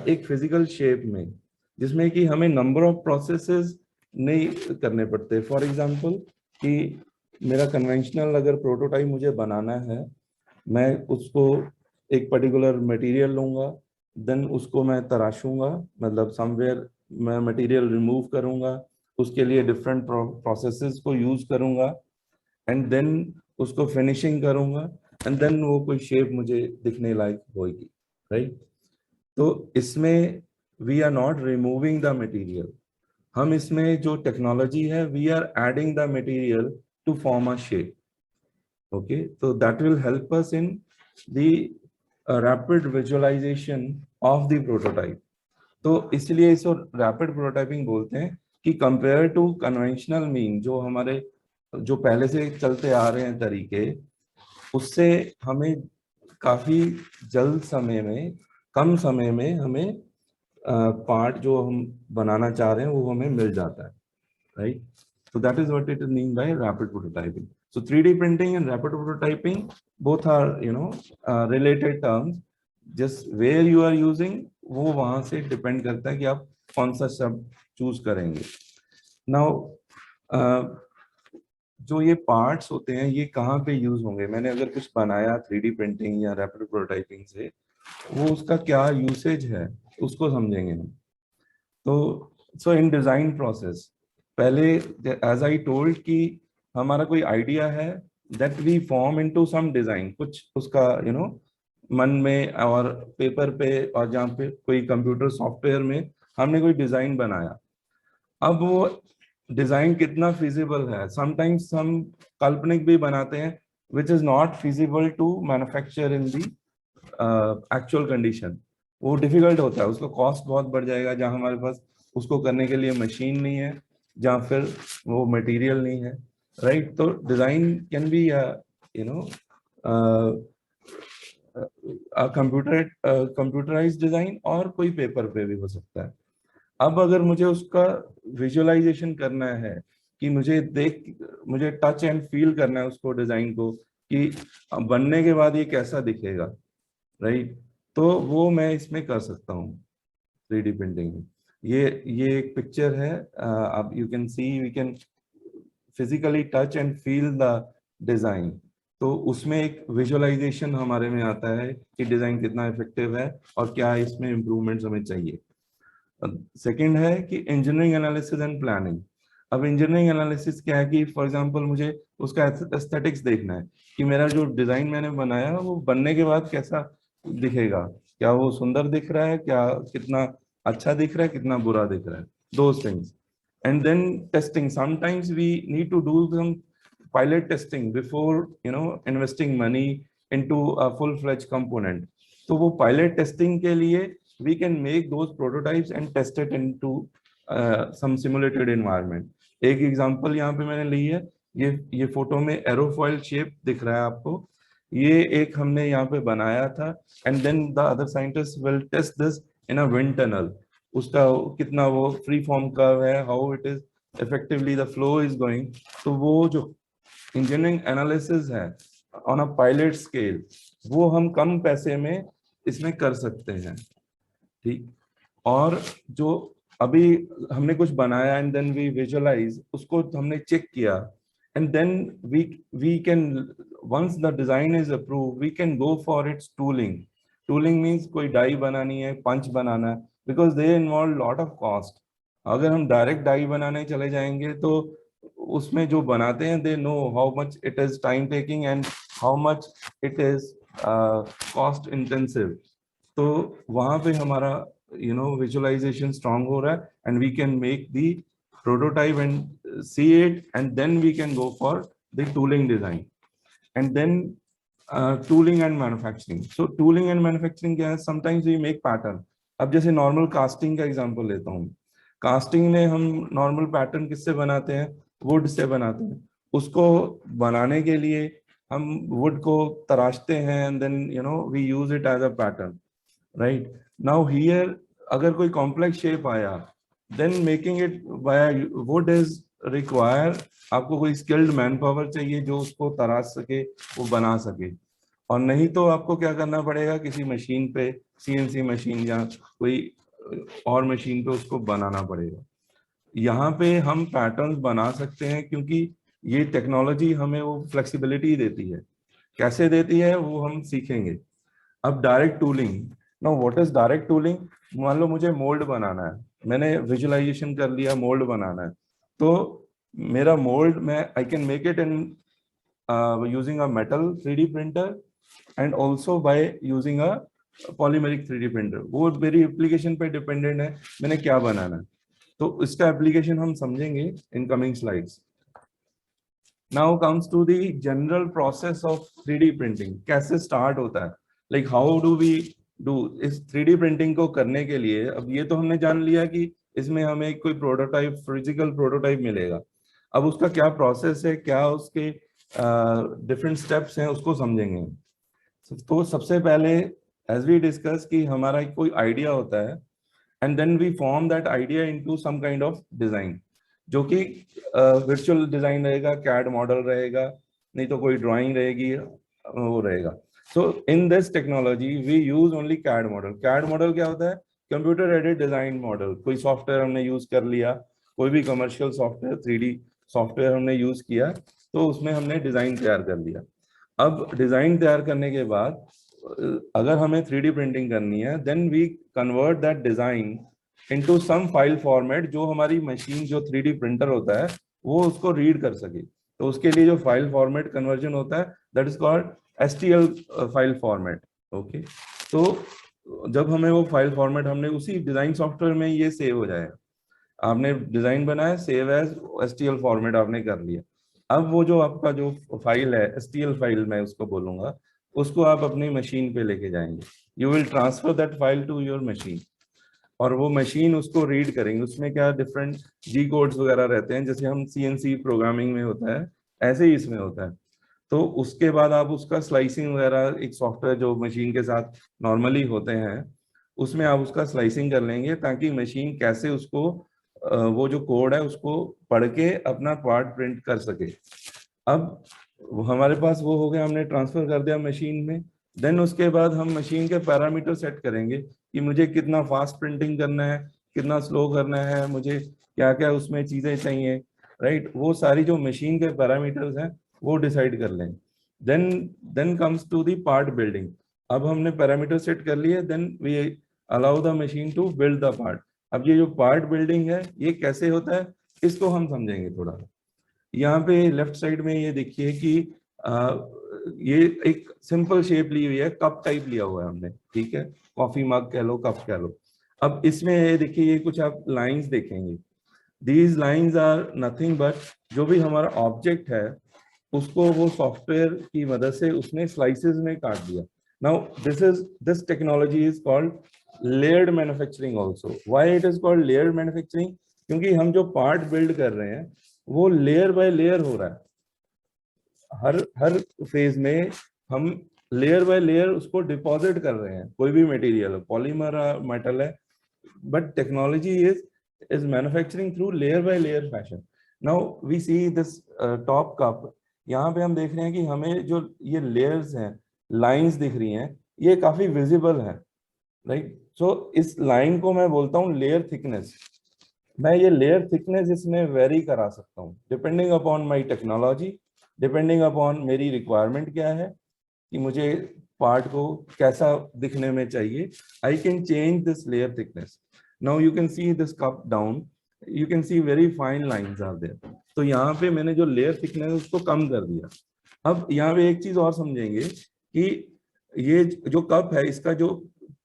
एक फिजिकल शेप में, जिसमें कि हमें नंबर ऑफ प्रोसेसेस नहीं करने पड़ते। फॉर एग्जांपल कि मेरा कन्वेंशनल अगर प्रोटोटाइप मुझे बनाना है, मैं उसको एक पर्टिकुलर मटेरियल लूंगा, देन उसको मैं तराशूंगा, मतलब समवेयर मैं मटेरियल रिमूव करूंगा, उसके लिए डिफरेंट प्रोसेसेस को यूज करूंगा, एंड देन उसको फिनिशिंग करूंगा, एंड देन वो कोई शेप मुझे दिखने लायक होगी, राइट। तो इसमें we are not removing the material, हम इसमें जो टेक्नोलॉजी है we are adding the material to form a shape. Okay, तो that will help us in the rapid visualisation of the prototype. तो इसलिए इसको रैपिड प्रोटोटाइपिंग बोलते हैं कि कंपेयर टू कन्वेंशनल मीन, जो हमारे जो पहले से चलते आ रहे हैं तरीके, उससे हमें काफी जल्द समय में, कम समय में हमें पार्ट जो हम बनाना चाह रहे हैं वो हमें मिल जाता है, right. So that is what it is mean by rapid prototyping. So 3D printing and rapid prototyping both are related terms. Just where you are using वो वहां से डिपेंड करता है कि आप कौन सा शब्द चूज करेंगे। Now जो ये पार्ट्स होते हैं ये कहाँ पे यूज होंगे? मैंने अगर कुछ बनाया 3D प्रिंटिंग या रैपिड प्रोटोटाइपिंग से, वो उसका क्या यूसेज है, उसको समझेंगे हम। तो सो इन डिजाइन प्रोसेस पहले एज आई टोल्ड कि हमारा कोई आइडिया है that we form into some design, कुछ उसका मन में और पेपर पे और जहाँ पे कोई कंप्यूटर सॉफ्टवेयर में हमने कोई डिजाइन बनाया। अब वो डिजाइन कितना फिजिबल है, समटाइम्स हम काल्पनिक भी बनाते हैं which is not feasible to manufacture in the actual condition. वो डिफिकल्ट होता है, उसका कॉस्ट बहुत बढ़ जाएगा, जहाँ हमारे पास उसको करने के लिए मशीन नहीं है, जहाँ फिर वो मटेरियल नहीं है, राइट। तो design can be computerised design और कोई पेपर पे भी हो सकता है। अब अगर मुझे उसका विजुअलाइजेशन करना है कि मुझे टच एंड फील करना है उसको, डिजाइन को, कि बनने के बाद ये कैसा दिखेगा, राइट, तो वो मैं इसमें कर सकता हूँ 3D प्रिंटिंग में। ये एक पिक्चर है, आप you can see we can physically touch and feel the design. तो उसमें एक विजुअलाइजेशन हमारे में आता है कि डिजाइन कितना इफेक्टिव है और क्या इसमें इम्प्रूवमेंट्स हमें चाहिए। सेकंड है कि इंजीनियरिंग एनालिसिस एंड प्लानिंग। अब इंजीनियरिंग एनालिसिस क्या है कि फॉर एग्जांपल मुझे उसका एस्थेटिक्स देखना है कि मेरा जो डिजाइन मैंने बनाया वो बनने के बाद कैसा दिखेगा, क्या वो सुंदर दिख रहा है, क्या कितना अच्छा दिख रहा है, कितना बुरा दिख रहा है, those things. And then testing, sometimes we need to do some pilot testing before investing money into a full fledge component. तो वो पायलट टेस्टिंग के लिए we can make those prototypes and test it into some simulated environment. एक example यहाँ पे मैंने ली है, ये फोटो में एरोफॉइल शेप दिख रहा है आपको, ये एक हमने यहाँ पे बनाया था, and then the other scientist will test this in a wind tunnel. उसका कितना वो फ्री फॉर्म कर्व है, how it is effectively the flow is going. तो वो जो इंजीनियरिंग एनालिसिस है ऑन अ पायलट स्केल, वो हम कम पैसे में इसमें कर सकते हैं, ठीक। और जो अभी हमने कुछ बनाया एंड देन वी विजुअलाइज, उसको हमने चेक किया, and then we can once the design is approve we can go for its tooling. Tooling means कोई डाई बनानी है, पंच बनाना है, because they involve lot of cost. अगर हम डायरेक्ट डाई बनाने चले जाएंगे तो उसमें जो बनाते हैं they know how much it is time taking and how much it is cost intensive. तो वहां पे हमारा विजुअलाइजेशन स्ट्रांग हो रहा है, and we can make the prototype and see it, and then we can go for the tooling design, and then tooling and manufacturing. So tooling and manufacturing क्या है, sometimes we make pattern. अब जैसे normal casting का example लेता हूँ, casting में हम normal pattern किससे बनाते हैं, वुड से बनाते हैं। उसको बनाने के लिए हम वुड को तराशते हैं, and then we use it as a pattern, right now here अगर कोई complex shape आया, then making it by wood is require, आपको कोई skilled manpower चाहिए जो उसको तराश सके, वो बना सके। और नहीं तो आपको क्या करना पड़ेगा, किसी मशीन पे, CNC मशीन या कोई और मशीन पे उसको बनाना पड़ेगा। यहाँ पे हम पैटर्न्स बना सकते हैं क्योंकि ये टेक्नोलॉजी हमें वो फ्लेक्सिबिलिटी देती है। कैसे देती है वो हम सीखेंगे। अब direct tooling, now what is direct tooling. मान लो मुझे मोल्ड बनाना है, मैंने विजुअलाइजेशन कर लिया, मोल्ड बनाना है, तो मेरा मोल्ड में आई can make it in using a metal 3D printer and also by using a polymeric 3D printer. वो मेरी एप्लीकेशन पे डिपेंडेंट है मैंने क्या बनाना है, तो इसका एप्लीकेशन हम समझेंगे in coming slides. Now comes to the general process of 3D printing, कैसे स्टार्ट होता है, like how do we do इस 3D प्रिंटिंग को करने के लिए। अब ये तो हमने जान लिया कि इसमें हमें कोई प्रोटोटाइप, फिजिकल प्रोटोटाइप मिलेगा। अब उसका क्या प्रोसेस है, क्या उसके डिफरेंट स्टेप्स हैं, उसको समझेंगे। तो सबसे पहले एज वी डिस्कस कि हमारा कोई आइडिया होता है, and then we form that idea into some kind of design, जो कि वर्चुअल डिजाइन रहेगा, कैड मॉडल रहेगा, नहीं तो कोई ड्राइंग रहेगी, वो रहेगा। So in this technology we use only CAD model. CAD model क्या होता है, कंप्यूटर एडेड डिजाइन मॉडल। कोई सॉफ्टवेयर हमने यूज कर लिया, कोई भी कमर्शियल सॉफ्टवेयर 3D सॉफ्टवेयर हमने यूज किया, तो उसमें हमने डिजाइन तैयार कर लिया। अब डिजाइन तैयार करने के बाद अगर हमें 3D प्रिंटिंग करनी है, then we convert that design into some file format जो हमारी मशीन जो 3D प्रिंटर होता है वो उसको रीड कर सके। तो उसके लिए जो फाइल फॉर्मेट कन्वर्जन होता है that is called STL file format. Okay, तो जब हमें वो फाइल फॉर्मेट, हमने उसी डिजाइन सॉफ्टवेयर में ये सेव हो जाएगा। आपने डिजाइन बनाया, सेव एज STL फॉर्मेट आपने कर लिया। अब वो जो आपका जो फाइल है STL फाइल मैं उसको बोलूंगा, उसको आप अपनी मशीन पे लेके जाएंगे। You will transfer that file to your machine और वो मशीन उसको रीड करेंगे। उसमें क्या डिफरेंट G कोड्स वगैरह रहते हैं, जैसे हम CNC प्रोग्रामिंग में होता है ऐसे ही इसमें होता है। तो उसके बाद आप उसका स्लाइसिंग वगैरह, एक सॉफ्टवेयर जो मशीन के साथ नॉर्मली होते हैं उसमें आप उसका स्लाइसिंग कर लेंगे, ताकि मशीन कैसे उसको वो जो कोड है उसको पढ़ के अपना पार्ट प्रिंट कर सके। अब हमारे पास वो हो गया, हमने ट्रांसफर कर दिया मशीन में। देन उसके बाद हम मशीन के पैरामीटर सेट करेंगे कि मुझे कितना फास्ट प्रिंटिंग करना है, कितना स्लो करना है, मुझे क्या क्या उसमें चीजें चाहिए, राइट। वो सारी जो मशीन के पैरामीटर्स हैं वो डिसाइड कर लें। Then comes to the part building. अब हमने पैरामीटर सेट कर लिए, then we allow the machine to build the part. अब ये जो पार्ट बिल्डिंग है ये कैसे होता है इसको हम समझेंगे थोड़ा। यहाँ पे लेफ्ट साइड में ये देखिए कि ये एक सिंपल शेप ली हुई है, कप टाइप लिया हुआ है हमने, ठीक है, कॉफी मग कह लो, कप कह लो। अब इसमें ये देखिए, ये कुछ आप लाइंस देखेंगे। These lines are nothing but जो भी हमारा ऑब्जेक्ट है उसको वो सॉफ्टवेयर की मदद से उसने स्लाइसेस में काट दिया। Now this technology is called layered manufacturing also. Why it is called layered manufacturing? क्योंकि हम जो पार्ट बिल्ड कर रहे हैं वो लेयर बाय लेयर हो रहा है। हर फेज में हम लेयर बाय लेयर उसको डिपॉजिट कर रहे हैं। कोई भी मटेरियल, पॉलीमर मेटल है, but technology is manufacturing through layer by layer fashion. Now we see this top cup. यहाँ पे हम देख रहे हैं कि हमें जो ये लेयर्स हैं, लाइंस दिख रही हैं, ये काफी विजिबल है, राइट। सो इस लाइन को मैं बोलता हूँ लेयर थिकनेस। मैं ये लेयर थिकनेस इसमें वेरी करा सकता हूँ depending upon my technology, depending upon मेरी रिक्वायरमेंट क्या है कि मुझे पार्ट को कैसा दिखने में चाहिए। I can change this layer thickness. Now you can see this cup down, you can see very fine lines are there. तो यहाँ पे मैंने जो लेयर थिकनेस उसको कम कर दिया। अब यहाँ पे एक चीज और समझेंगे कि ये जो कप है इसका जो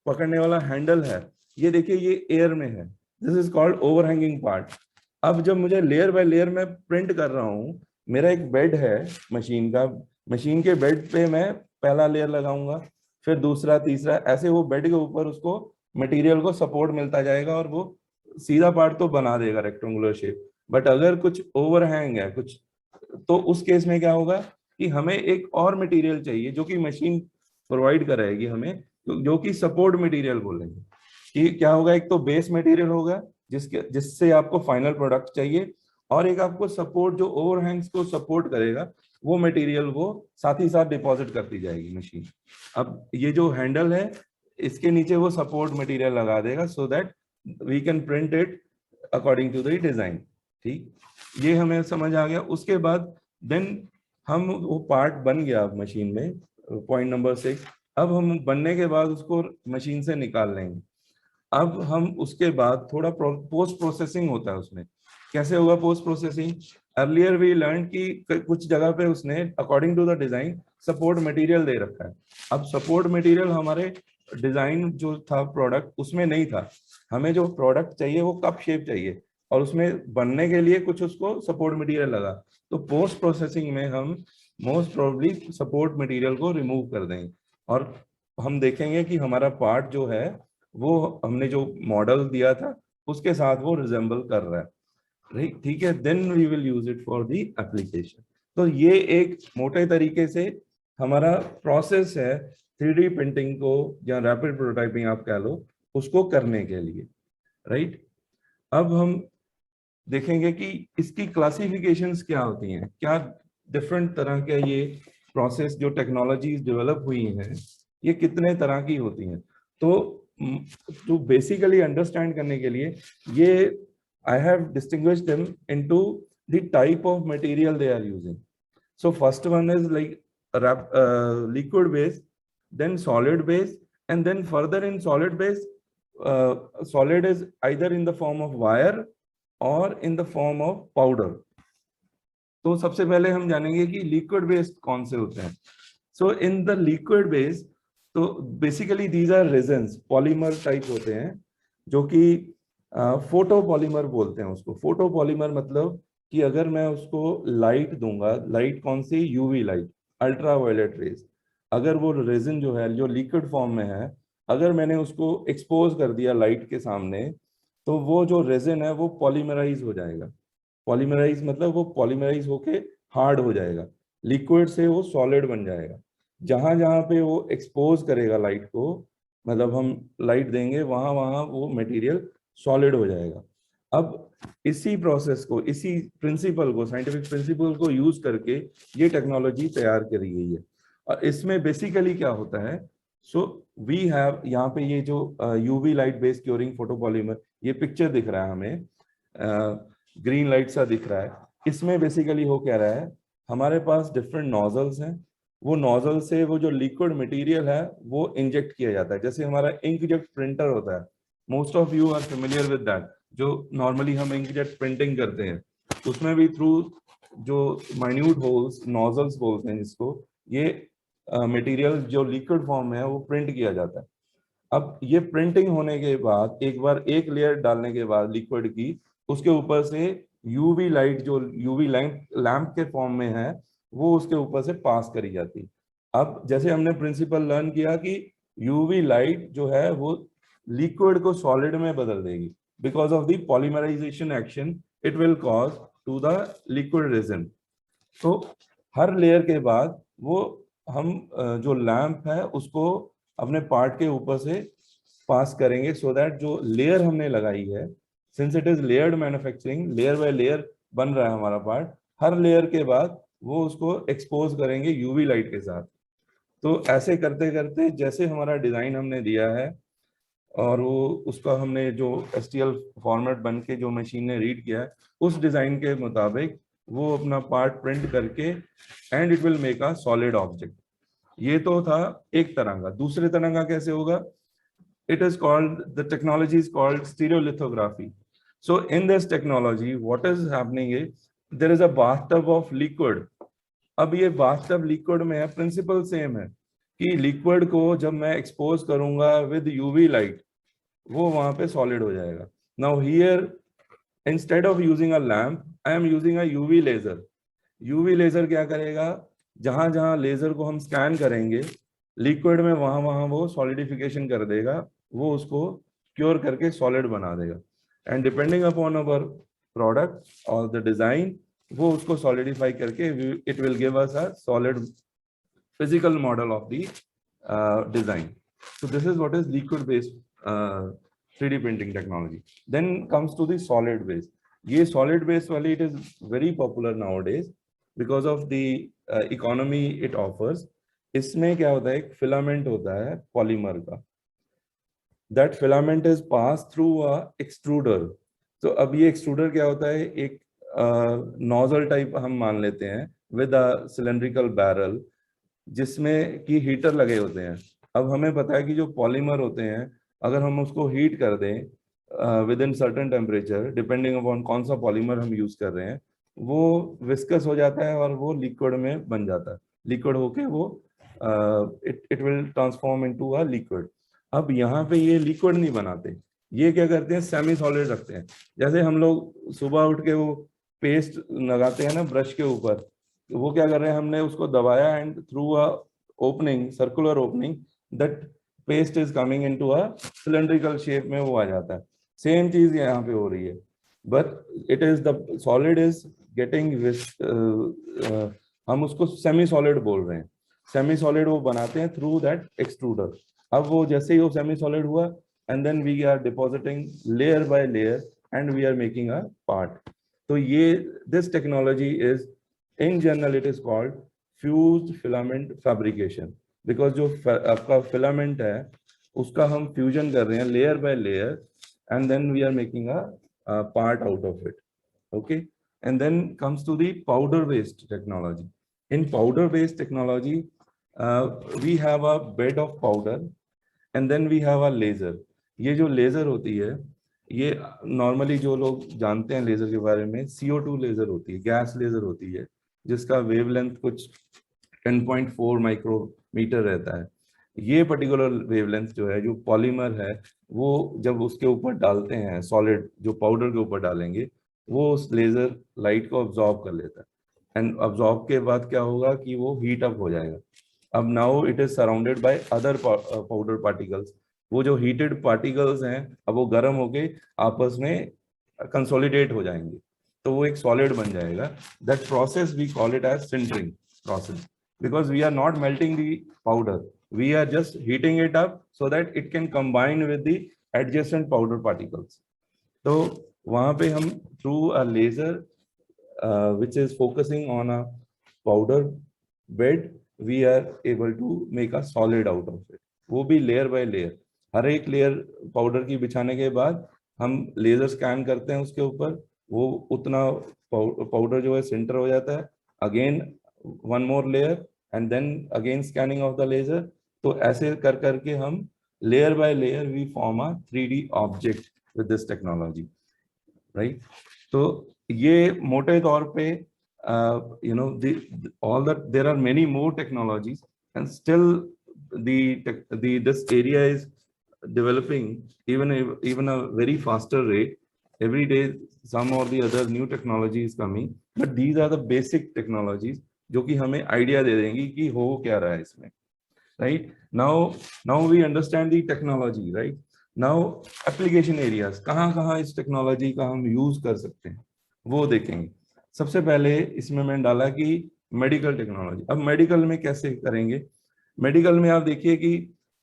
पकड़ने वाला हैंडल है, ये देखिए ये एयर में है। This is called overhanging part. अब जब मुझे लेयर बाय लेयर में प्रिंट कर रहा हूँ, मेरा एक बेड है मशीन का, मशीन के बेड पे मैं पहला लेयर लगाऊंगा, फिर दूसरा, तीसरा, ऐसे वो बेड के ऊपर उसको मटेरियल को सपोर्ट मिलता जाएगा और वो सीधा पार्ट तो बना देगा रेक्टेंगुलर शेप। बट अगर कुछ ओवरहैंग है कुछ, तो उस केस में क्या होगा कि हमें एक और मटेरियल चाहिए जो कि मशीन प्रोवाइड कराएगी हमें, जो कि सपोर्ट मटेरियल बोलेंगे। कि क्या होगा, एक तो बेस मटेरियल होगा जिससे आपको फाइनल प्रोडक्ट चाहिए, और एक आपको सपोर्ट जो ओवरहैंग्स को सपोर्ट करेगा वो मटेरियल वो साथ ही साथ डिपॉजिट करती जाएगी मशीन। अब ये जो हैंडल है इसके नीचे वो सपोर्ट मटेरियल लगा देगा so that we can print it according to the design. ठीक, ये हमें समझ आ गया। उसके बाद देन हम वो पार्ट बन गया मशीन में, पॉइंट नंबर 6। अब हम बनने के बाद उसको मशीन से निकाल लेंगे। अब हम उसके बाद थोड़ा पोस्ट प्रोसेसिंग होता है उसमें। कैसे होगा post processing? Earlier we learn कि कुछ जगह पे उसने according to the design support material दे रखा है। अब सपोर्ट मटेरियल हमारे डिजाइन जो था प्रोडक्ट उसमें नहीं था। हमें जो प्रोडक्ट चाहिए वो कप शेप चाहिए और उसमें बनने के लिए कुछ उसको सपोर्ट मटेरियल लगा। तो पोस्ट प्रोसेसिंग में हम मोस्ट प्रोबेबली सपोर्ट मटेरियल को रिमूव कर देंगे और हम देखेंगे कि हमारा पार्ट जो है वो हमने जो मॉडल दिया था उसके साथ वो रिजेंबल कर रहा है। ठीक है, then we will use it for the application. तो ये एक मोटे तरीके से हमारा प्रोसेस है 3D प्रिंटिंग को या रैपिड प्रोटोटाइपिंग आप कह लो उसको करने के लिए, राइट। अब हम देखेंगे कि इसकी क्लासिफिकेशंस क्या होती हैं, क्या डिफरेंट तरह के ये प्रोसेस जो टेक्नोलॉजीज डेवलप हुई हैं ये कितने तरह की होती हैं। तो बेसिकली अंडरस्टैंड करने के लिए ये I have distinguished them into the type of material they are using. So first one is like liquid base, then solid base, and then further in solid base, solid is either in the form of wire or in the form of powder. तो सबसे पहले हम जानेंगे कि liquid based कौन से होते हैं. So in the liquid base, तो basically these are resins, polymer type होते हैं, जो कि फोटोपॉलीमर बोलते हैं उसको. फोटोपॉलीमर मतलब कि अगर मैं उसको लाइट दूंगा, लाइट कौन सी, यूवी लाइट, अल्ट्रावायलेट रेज, अगर वो रेजिन जो है, जो लिक्विड फॉर्म में है, अगर मैंने उसको एक्सपोज कर दिया लाइट के सामने, तो वो जो रेजिन है वो पॉलीमराइज हो जाएगा. पॉलीमराइज मतलब वो पॉलीमराइज होके हार्ड हो जाएगा, लिक्विड से वो सॉलिड बन जाएगा. जहां जहां पे वो एक्सपोज करेगा लाइट को, मतलब हम लाइट देंगे, वहां वहां वो मटेरियल सॉलिड हो जाएगा. अब इसी प्रोसेस को, इसी प्रिंसिपल को, साइंटिफिक प्रिंसिपल को यूज करके ये टेक्नोलॉजी तैयार करी गई है. और इसमें बेसिकली क्या होता है, सो वी हैव, यहाँ पे ये जो UV light based curing photopolymer, ये पिक्चर दिख रहा है हमें, ग्रीन लाइट सा दिख रहा है. इसमें बेसिकली हो क्या रहा है, हमारे पास डिफरेंट नोजल्स हैं, वो नोजल से वो जो लिक्विड मटेरियल है वो इंजेक्ट किया जाता है. जैसे हमारा इंकजेट प्रिंटर होता है, most of you are familiar with that, जो नॉर्मली हम इंकजेट प्रिंटिंग करते हैं, उसमें भी थ्रू जो माइन्यूट होल्स, नोजल्स बोलते हैं जिसको, ये मटेरियल जो लिक्विड फॉर्म में है वो प्रिंट किया जाता है. अब ये प्रिंटिंग होने के बाद, एक बार एक लेयर डालने के बाद लिक्विड की, उसके ऊपर से यूवी लाइट, जो यूवी लैंप के फॉर्म में है, वो उसके ऊपर से पास करी जाती है. अब जैसे हमने प्रिंसिपल लर्न किया कि यूवी लाइट जो है वो लिक्विड को सॉलिड में बदल देगी, because of the polymerisation action it will cause to the liquid resin. तो हर लेयर के बाद वो हम जो लैंप है उसको अपने पार्ट के ऊपर से पास करेंगे, सो दैट जो लेयर हमने लगाई है, since it is layered manufacturing, layer by layer बन रहा है हमारा पार्ट, हर लेयर के बाद वो उसको एक्सपोज करेंगे यूवी लाइट के साथ. तो ऐसे करते करते जैसे हमारा डिजाइन हमने दिया है, और वो उसका हमने जो STL फॉर्मेट बन के जो मशीन ने रीड किया है, उस डिजाइन के मुताबिक वो अपना पार्ट प्रिंट करके, and it will make a solid object. ये तो था एक तरह का. दूसरे तरह का कैसे होगा, it is called, the technology is called stereolithography. So in this technology, what is happening is, there is a bathtub of liquid. अब ये bathtub liquid में है, principle same है कि liquid को जब मैं expose करूंगा with UV light, वो वहां पे solid हो जाएगा. Now here, instead of using a lamp, I am using a UV laser. UV laser क्या करेगा, जहां जहां लेजर को हम स्कैन करेंगे लिक्विड में, वहां वहां वो सॉलिडिफिकेशन कर देगा, वो उसको क्योर करके सॉलिड बना देगा. And depending upon our product और द डिजाइन, वो उसको सॉलिडिफाई करके it will give us a solid physical model of the design. So this is what is liquid based 3D printing technology. Then comes to the solid based. ये solid based वाली, it is very popular nowadays because of the economy it offers. इसमें क्या होता है, एक filament होता है polymer का, that filament is pass through a extruder. तो अब ये एक्सट्रूडर क्या होता है, एक नोजल टाइप हम मान लेते हैं विद अ सिलेंड्रिकल बैरल, जिसमें की हीटर लगे होते हैं. अब हमें पता है कि जो पॉलीमर होते हैं, अगर हम उसको हीट कर दें with in certain temperature, depending upon कौन सा पॉलीमर हम यूज कर रहे हैं, वो विस्कस हो जाता है और वो लिक्विड में बन जाता है. लिक्विड होके वो it will transform into a liquid. अब यहाँ पे ये लिक्विड नहीं बनाते, ये क्या करते हैं, सेमी सॉलिड रखते हैं. जैसे हम लोग सुबह उठ के वो पेस्ट लगाते हैं ना ब्रश के ऊपर, तो वो क्या कर रहे हैं, हमने उसको दबाया and through a opening, circular opening, that paste is coming into a cylindrical shape में वो आ जाता है. सेम चीज यहाँ पे हो रही है, but it is the solid is getting, हम उसको सेमी सॉलिड बोल रहे हैं. सेमी सॉलिड वो बनाते हैं थ्रू दैट एक्सट्रूडर. अब वो जैसे ही वो सेमी सॉलिड हुआ, and then we are depositing layer by layer and we are making a part. तो ये this technology is in general it is called fused filament fabrication, because जो आपका फिलामेंट है उसका हम फ्यूजन कर रहे हैं layer by layer, and then we are making a part out of it. Okay, and then comes to the powder based technology. In powder based technology, we have a bed of powder and then we have a laser. ये जो laser होती है, ये normally जो लोग जानते हैं laser के बारे में, CO2 लेजर होती है, गैस लेजर होती है, जिसका वेवलेंथ कुछ 10.4 माइक्रोमीटर रहता है। ये पर्टिकुलर वेवलेंथ जो है, जो पॉलीमर है, वो जब उसके ऊपर डालते हैं, सॉलिड जो पाउडर के ऊपर डालेंगे, वो उस लेजर लाइट को अब्जॉर्ब कर लेता है। एंड अब्जॉर्ब के बाद क्या होगा कि वो हीट अप हो जाएगा। अब now it is surrounded by other powder particles. वो जो हीटेड पार्टिकल्स हैं, अब वो गर्म होके आपस में कंसोलिडेट हो जाएंगे, तो वो एक सॉलिड बन जाएगा। That process we call it as sintering process, because we are not melting the powder, we are just heating it up so that it can combine with the adjacent powder particles. So वहाँ पे हम through a laser which is focusing on a powder bed, we are able to make a solid out of it. वो भी layer by layer, हर एक layer powder की बिछाने के बाद हम laser scan करते हैं उसके ऊपर, वो उतना powder जो है center हो जाता है, again one more layer and then again scanning of the laser. तो ऐसे कर करके हम layer by layer we form a 3D object with this technology, right. तो ये मोटे तौर पे you know all that there are many more technologies and still this area is developing even a very faster rate. Every day some or the other new technology is coming, but these are the basic technologies जो कि हमें idea दे देंगी कि हो क्या रहा है इसमें, right? Now we understand the technology, right? Now application areas, कहाँ इस टेक्नोलॉजी का हम यूज कर सकते हैं वो देखेंगे। सबसे पहले इसमें मैंने डाला कि मेडिकल टेक्नोलॉजी। अब मेडिकल में कैसे करेंगे? मेडिकल में आप देखिए कि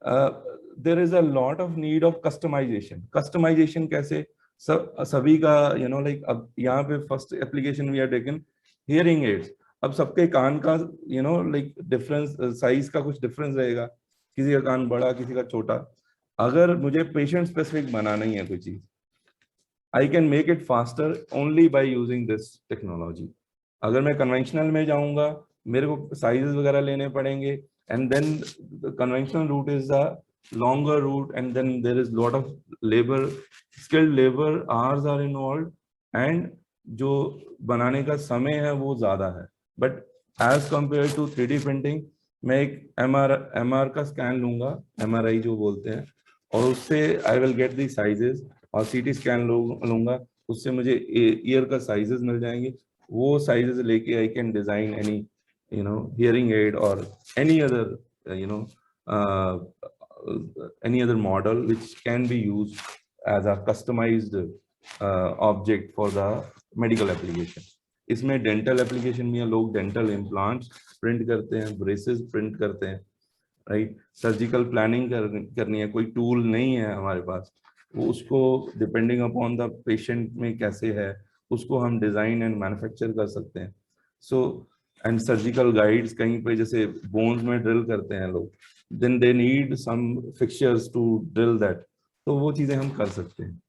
there is a lot of need of customisation कैसे सभी का लाइक अब यहाँ पे first application we are taken hearing aids. अब सबके कान का लाइक डिफरेंस, साइज का कुछ डिफरेंस रहेगा, किसी का कान बड़ा किसी का छोटा। अगर मुझे पेशेंट स्पेसिफिक बनाना ही है कोई चीज, आई can make it faster only by using this technology. अगर मैं कन्वेंशनल में जाऊंगा मेरे को साइजेस वगैरह लेने पड़ेंगे, and then conventional route is the longer route, and then there is lot of labor, skilled labor hours are involved, and जो बनाने का समय है वो ज्यादा है। But as compare to 3D printing, मैं एक MR का स्कैन लूंगा, MRI जो बोलते हैं, और उससे I will get the sizes, और CT स्कैन लूंगा, उससे मुझे ईयर का साइजेस मिल जाएंगे। वो साइजेस लेके I can design any hearing aid और any other any other model which can be used as a customized object for the medical application. इसमें डेंटल एप्लीकेशन में लोग डेंटल इम्प्लांट्स प्रिंट करते हैं, ब्रेसेस प्रिंट करते हैं, right. Surgical planning करनी है, कोई टूल नहीं है हमारे पास, वो उसको डिपेंडिंग अपॉन द पेशेंट में कैसे है उसको हम डिजाइन एंड मैन्युफैक्चर कर सकते हैं। सो एंड सर्जिकल गाइड्स, कहीं पे जैसे बोन्स में ड्रिल करते हैं लोग, then they need some fixtures to drill that, तो वो चीजें हम कर सकते हैं,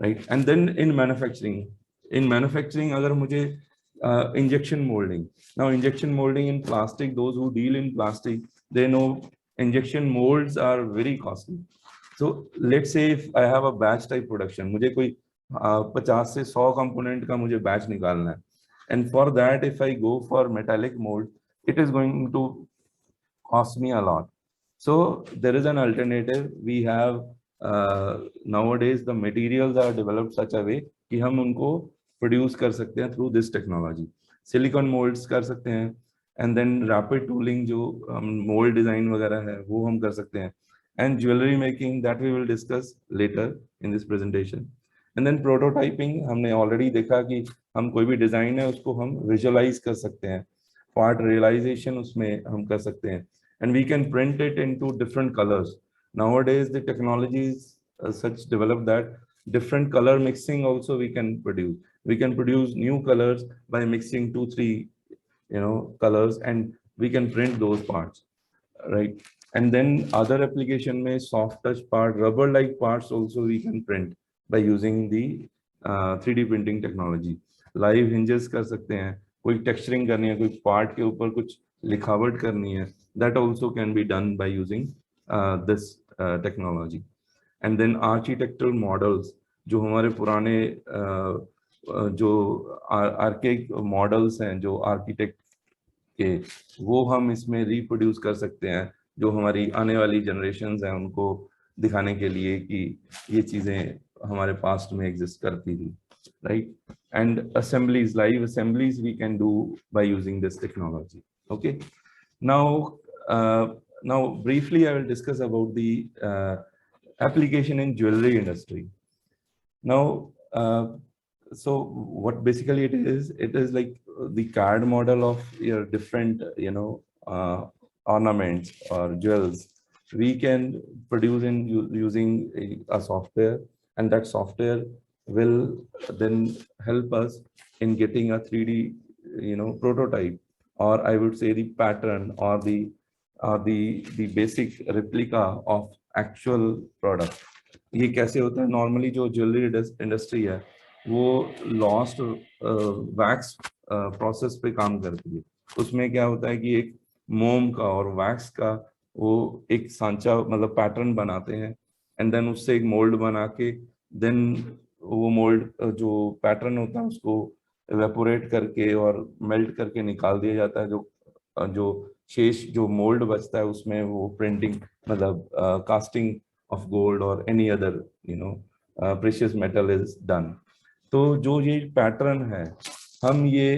right? And then in manufacturing अगर मुझे injection molding, now injection molding in plastic, those who deal in plastic they know injection molds are very costly. So let's say if I have a batch type production, मुझे कोई 50 से 100 component का मुझे batch निकालना है, and for that if I go for metallic mold, it is going to cost me a lot. So there is an alternative. We have nowadays the materials are developed such a way कि हम उनको produce कर सकते हैं through this technology. Silicon molds कर सकते हैं, and then rapid tooling जो mold design वगैरह है वो हम कर सकते हैं, and jewelry making that we will discuss later in this presentation. And then prototyping हमने already देखा कि हम कोई भी design है उसको हम visualize कर सकते हैं, part realization उसमें हम कर सकते हैं, and we can print it into different colors. Nowadays the technology is such developed that different color mixing also we can produce. We can produce new colors by mixing 2-3 colors, and we can print those parts, right? And then other application में soft touch part, rubber like parts also we can print by using the 3D printing technology. Live hinges कर सकते हैं, कोई texturing करनी है, कोई part के ऊपर कुछ लिखावट करनी है, that also can be done by using this technology. And then architectural models, जो हमारे पुराने जो आर्किक मॉडल्स हैं जो आर्किटेक्ट के, वो हम इसमें रिप्रोड्यूस कर सकते हैं, जो हमारी आने वाली जनरेशन्स हैं उनको दिखाने के लिए कि ये चीजें हमारे पास्ट में एग्जिस्ट करती थी, right. And assemblies, live assemblies we can do by using this technology. Okay. Now briefly I will discuss about the application in jewelry industry. Now, so what basically it is like the card model of your different, ornaments or jewels. We can produce in using a software, and that software will then help us in getting a 3D, prototype, or I would say the pattern or the basic replica of actual product. ये कैसे होता है? Normally जो jewellery industry है वो lost wax process पे काम करती है. उसमें क्या होता है कि एक मोम का और वैक्स का वो एक सांचा मतलब पैटर्न बनाते हैं, एंड देन उससे एक मोल्ड बना के देन वो मोल्ड जो पैटर्न होता है उसको एवेपोरेट करके और मेल्ट करके निकाल दिया जाता है. जो शेष जो मोल्ड बचता है उसमें वो प्रिंटिंग मतलब casting of gold or any other precious metal is done. तो जो ये पैटर्न है, हम ये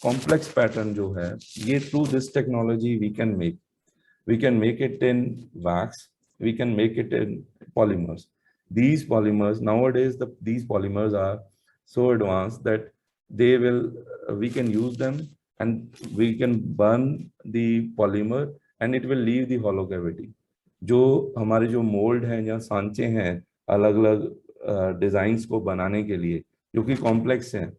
कॉम्प्लेक्स पैटर्न जो है ये through this technology we can make it in wax, we can make it in polymers. These polymers nowadays, these polymers are so advanced that we can use them and we can burn the polymer and it will leave the hollow cavity. जो हमारे जो mould हैं या सांचे हैं अलग अलग designs को बनाने के लिए जो कि कॉम्प्लेक्स हैं,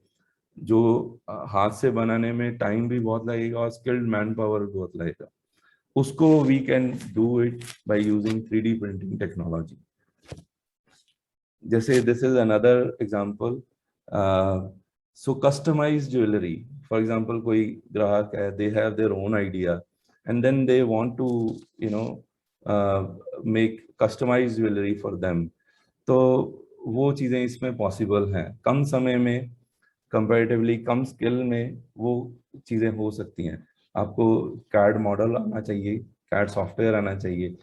जो हाथ से बनाने में टाइम भी बहुत लगेगा और स्किल्ड मैन पावर भी बहुत लगेगा, उसको we can do it by using 3D printing technology. जैसे this is another example. So customised jewellery, for example कोई ग्राहक है, they have their own idea and then they want to make customized jewelry for them. तो वो चीज़ें इसमें possible हैं. कम समय में, कंपैरेटिवली कम स्किल में वो चीज़ें हो सकती हैं. आपको CAD मॉडल आना चाहिए, CAD सॉफ्टवेयर आना चाहिए.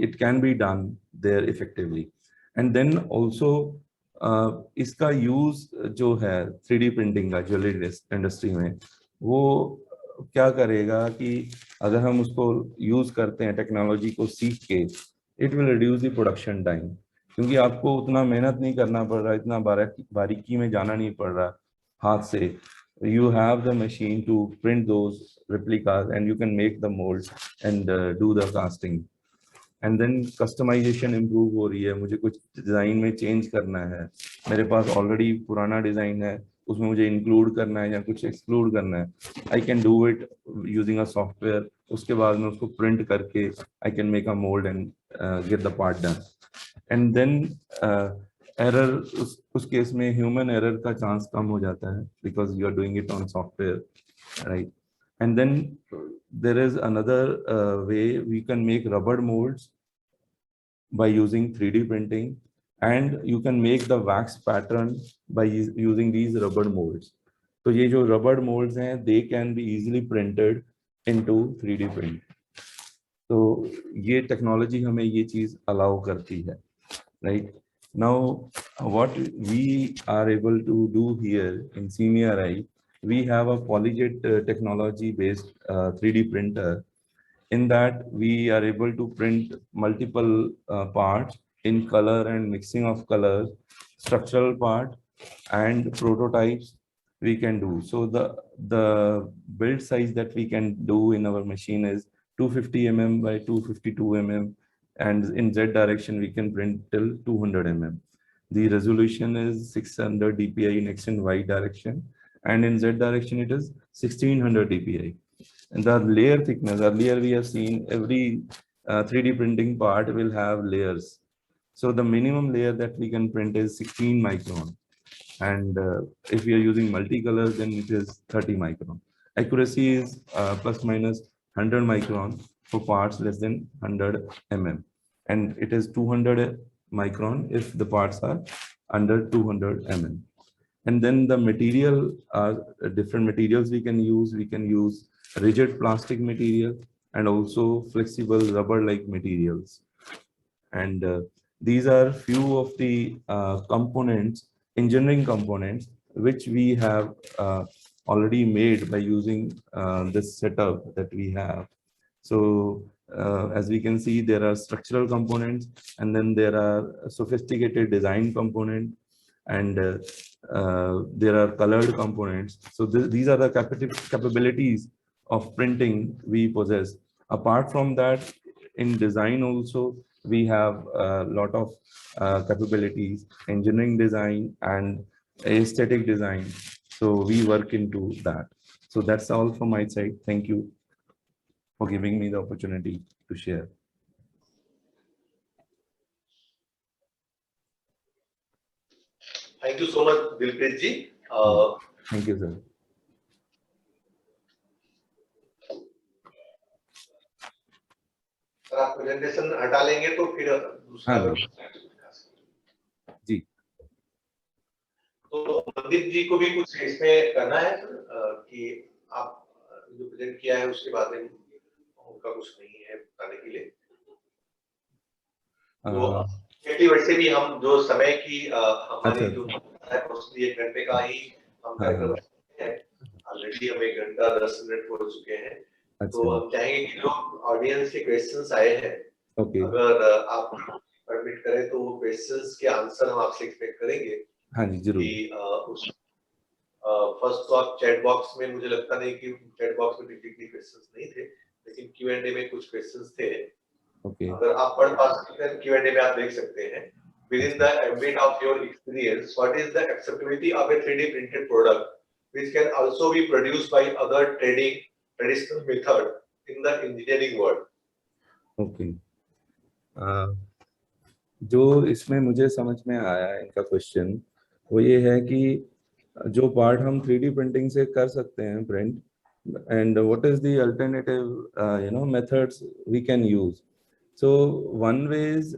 It can be done there effectively. And then also इसका यूज जो है 3D प्रिंटिंग का ज्वेलरी इंडस्ट्री में, वो क्या करेगा कि अगर हम उसको यूज करते हैं टेक्नोलॉजी को सीख के, it will reduce the production time, क्योंकि आपको उतना मेहनत नहीं करना पड़ रहा, इतना बारीकी में जाना नहीं पड़ रहा हाथ से. You have the machine to print those replicas and you can make the mould and do the casting. And then customisation improve हो रही है. मुझे कुछ डिजाइन में चेंज करना है, मेरे पास ऑलरेडी पुराना डिजाइन है, उसमें मुझे इंक्लूड करना है या कुछ एक्सक्लूड करना है, I can do it using a software. उसके बाद में उसको प्रिंट करके I can make a mould and get the part done. And then error, उस केस में ह्यूमन एरर का चांस कम हो जाता है because you are doing it on software, right. And then there is another way we can make rubber moulds by using 3D printing, and you can make the wax pattern by using these rubber molds. तो ये जो rubber molds हैं, they can be easily printed into 3D print. तो ये technology हमें ये चीज allow करती है, right? Now what we are able to do here in CMRI, we have a PolyJet technology based 3D printer. In that we are able to print multiple parts in color and mixing of colors, structural part and prototypes we can do. So the build size that we can do in our machine is 250 mm by 252 mm, and in Z direction we can print till 200 mm. The resolution is 600 dpi in X and Y direction, and in Z direction it is 1600 dpi. And the layer thickness, earlier we have seen every 3D printing part will have layers. So the minimum layer that we can print is 16 micron. And if we are using multicolors, then it is 30 micron. Accuracy is plus minus 100 micron. for parts less than 100 mm, and it is 200 micron if the parts are under 200 mm. And then the material are different materials we can use. We can use rigid plastic material and also flexible rubber-like materials. And these are few of the components, engineering components, which we have already made by using this setup that we have. So as we can see, there are structural components, and then there are sophisticated design component, and there are colored components. So these are the capabilities of printing we possess. Apart from that, in design also, we have a lot of capabilities, engineering design and aesthetic design. So we work into that. So that's all from my side. Thank you for giving me the opportunity to share. Thank you so much, Dilpreet ji. Thank you, sir. Sir आप presentation हटा लेंगे तो फिर दूसरा जी। तो मंदिर जी को भी कुछ इसमें करना है कि आप जो प्रेजेंट किया है उसके बारे में उनका कुछ नहीं है बताने के लिए। तो वैसे भी हम जो समय की हमारी जो है मोस्टली 1 घंटे का ही हम कार्यक्रम है। ऑलरेडी हमें 1 घंटा 10 मिनट हो चुके हैं। तो हम चाहेंगे कि जो ऑडियंस के क्वेश्चंस आए हैं, अगर आप परमिट करें तो वो क्वेश्चंस के आंसर हम आपसे एक्सपेक्ट करेंगे। हाँ जी, जरूर। उस फर्स्ट ऑफ चैट बॉक्स में मुझे लगता नहीं कि चैट बॉक्स में टिपिकली क्वेश्चंस नहीं थे, लेकिन Q&A में कुछ क्वेश्चंस थे। अगर आप पढ़ पा सकते हैं Q&A में आप देख सकते हैं। Within the ambit of your experience, what is the acceptability of a 3D printed product which can also be produced by other traditional method in the engineering world? Okay. जो इसमें मुझे समझ में आया है इनका क्वेश्चन, वो ये है कि जो पार्ट हम 3D प्रिंटिंग से कर सकते हैं print, and what is the alternative methods we can use. So one way is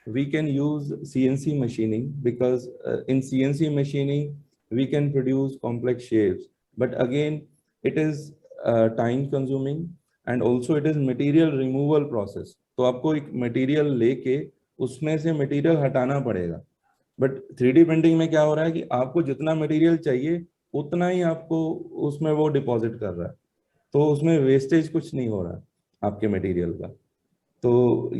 we can use CNC machining, because in CNC machining we can produce complex shapes, but again it is time consuming and also it is material removal process. तो आपको एक material लेके उसमें से material हटाना पड़ेगा। But 3D printing में क्या हो रहा है कि आपको जितना मटेरियल चाहिए उतना ही आपको उसमें वो डिपॉजिट कर रहा है, तो उसमें वेस्टेज कुछ नहीं हो रहा आपके मटेरियल का। तो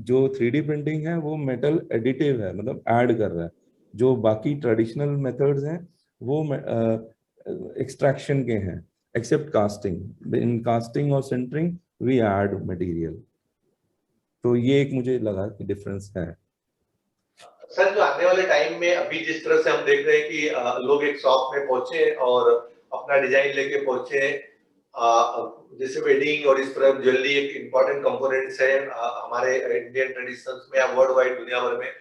जो 3D प्रिंटिंग है वो मेटल एडिटिव है, मतलब ऐड कर रहा है। जो बाकी ट्रेडिशनल मेथड्स हैं वो एक्सट्रैक्शन के हैं, एक्सेप्ट कास्टिंग। इन कास्टिंग और सिंटरिंग वी ऐड मटेरियल। तो ये एक मुझे लगा कि डिफरेंस है। सर जो आने वाले टाइम में अभी जिस तरह से हम देख रहे हैं कि लोग एक शॉप में पहुंचे और अपना डिजाइन लेके पहुंचे, जैसे वेडिंग और इस तरह ज्वेलरी एक इम्पोर्टेंट कंपोनेंट्स है हमारे इंडियन ट्रेडिशंस में या वर्ल्ड वाइड दुनिया भर में,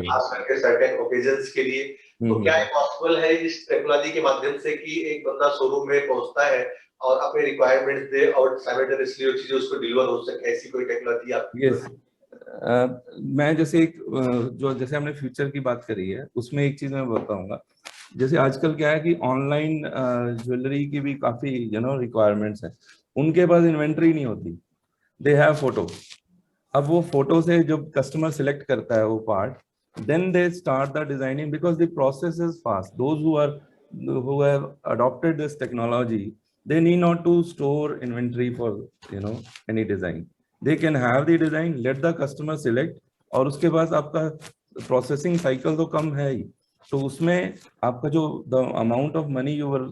खास करके सर्टेन ओकेजन्स के लिए। तो क्या ये पॉसिबल है इस टेक्नोलॉजी के माध्यम से कि एक बंदा शोरूम में पहुंचता है और अपने रिक्वायरमेंट्स दे और साइमल्टेनियसली वो चीजें उसको डिलीवर हो सके, ऐसी कोई टेक्नोलॉजी आप? मैं जैसे जैसे हमने फ्यूचर की बात करी है उसमें एक चीज मैं बताऊंगा। जैसे आजकल क्या है कि ऑनलाइन ज्वेलरी की भी काफी रिक्वायरमेंट्स हैं, उनके पास इन्वेंट्री नहीं होती, दे हैव फोटो। अब वो फोटो से जब कस्टमर सिलेक्ट करता है वो part, then they start the designing because the process is fast. Those who have adopted this technology, they need not to store inventory for any design. They can have the design, let the customer select, और उसके बाद आपका processing cycle तो कम है ही, तो उसमें आपका जो the amount of money you were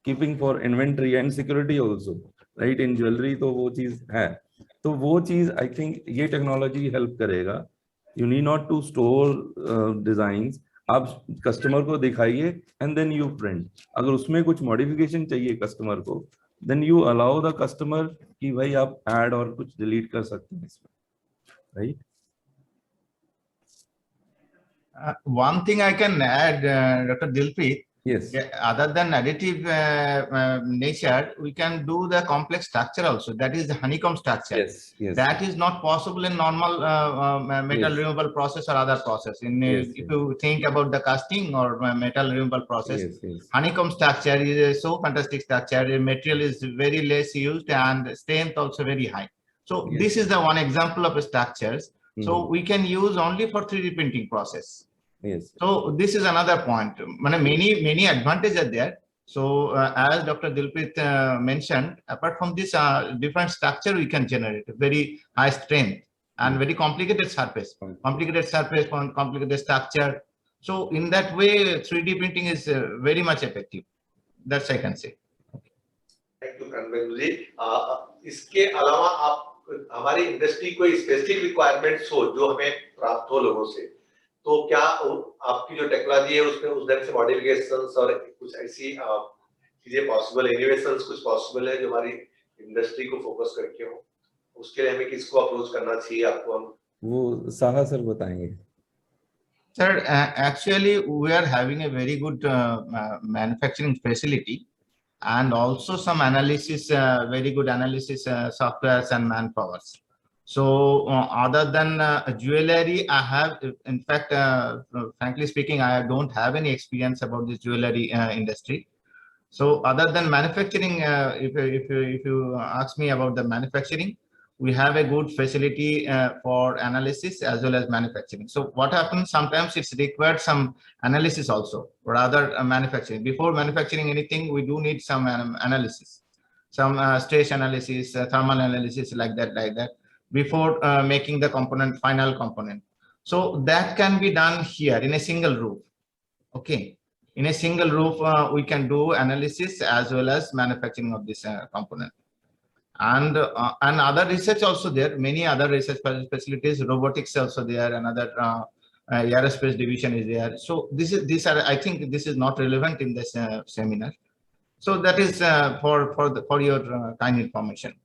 keeping for inventory and security also, right, in jewelry, तो वो चीज है। तो वो चीज I think ये टेक्नोलॉजी हेल्प करेगा। You need not to store designs, आप कस्टमर को दिखाइए and then you print। अगर उसमें कुछ मॉडिफिकेशन चाहिए कस्टमर को, then you allow the customer कि भाई आप ऐड और कुछ डिलीट कर सकते हैं इसमें, right? One thing I can add, Dr. Dilpreet, Yes. Other than additive nature, we can do the complex structure also. That is the honeycomb structure. Yes. Yes. That is not possible in normal metal Yes. removal process or other process. Yes, If yes. you think about the casting or metal removal process, Yes. Yes. honeycomb structure is a so fantastic structure. The material is very less used and strength also very high. So Yes. this is the one example of structures. So Mhm. we can use only for 3D printing process. Yes. So this is another point. Many advantages are there. So as Dr. Dilpreet mentioned, apart from this different structure we can generate very high strength and very complicated surface, complicated structure. So in that way, 3D printing is very much effective. That's I can say. Thank you Kanvendra ji. इसके अलावा आप हमारी industry कोई specific requirements हो जो हमें प्राप्त हो लोगों से, तो क्या आपकी जो टेक्नोलॉजी है उसमें उस ढंग से मॉडिफिकेशंस और कुछ ऐसी चीजें पॉसिबल, इनोवेशंस कुछ पॉसिबल है जो हमारी इंडस्ट्री को फोकस करके हो? उसके लिए हमें किसको अप्रोच करना चाहिए? आपको हम वो साहा सर बताएंगे। Sir, actually we are having a very good manufacturing facility and also some analysis, very good analysis softwares and manpowers. So other than jewelry, I have, in fact, frankly speaking, I don't have any experience about this jewelry industry. So other than manufacturing, if you ask me about the manufacturing, we have a good facility for analysis as well as manufacturing. So what happens sometimes it's required some analysis also rather manufacturing. Before manufacturing anything, we do need some analysis, some stress analysis, thermal analysis like that before making the component, final component. So that can be done here in a single roof. Okay. In a single roof, we can do analysis as well as manufacturing of this component. And other research also there, many other research facilities, robotics also there, another aerospace division is there. So these are, I think this is not relevant in this seminar. So that is for your kind information.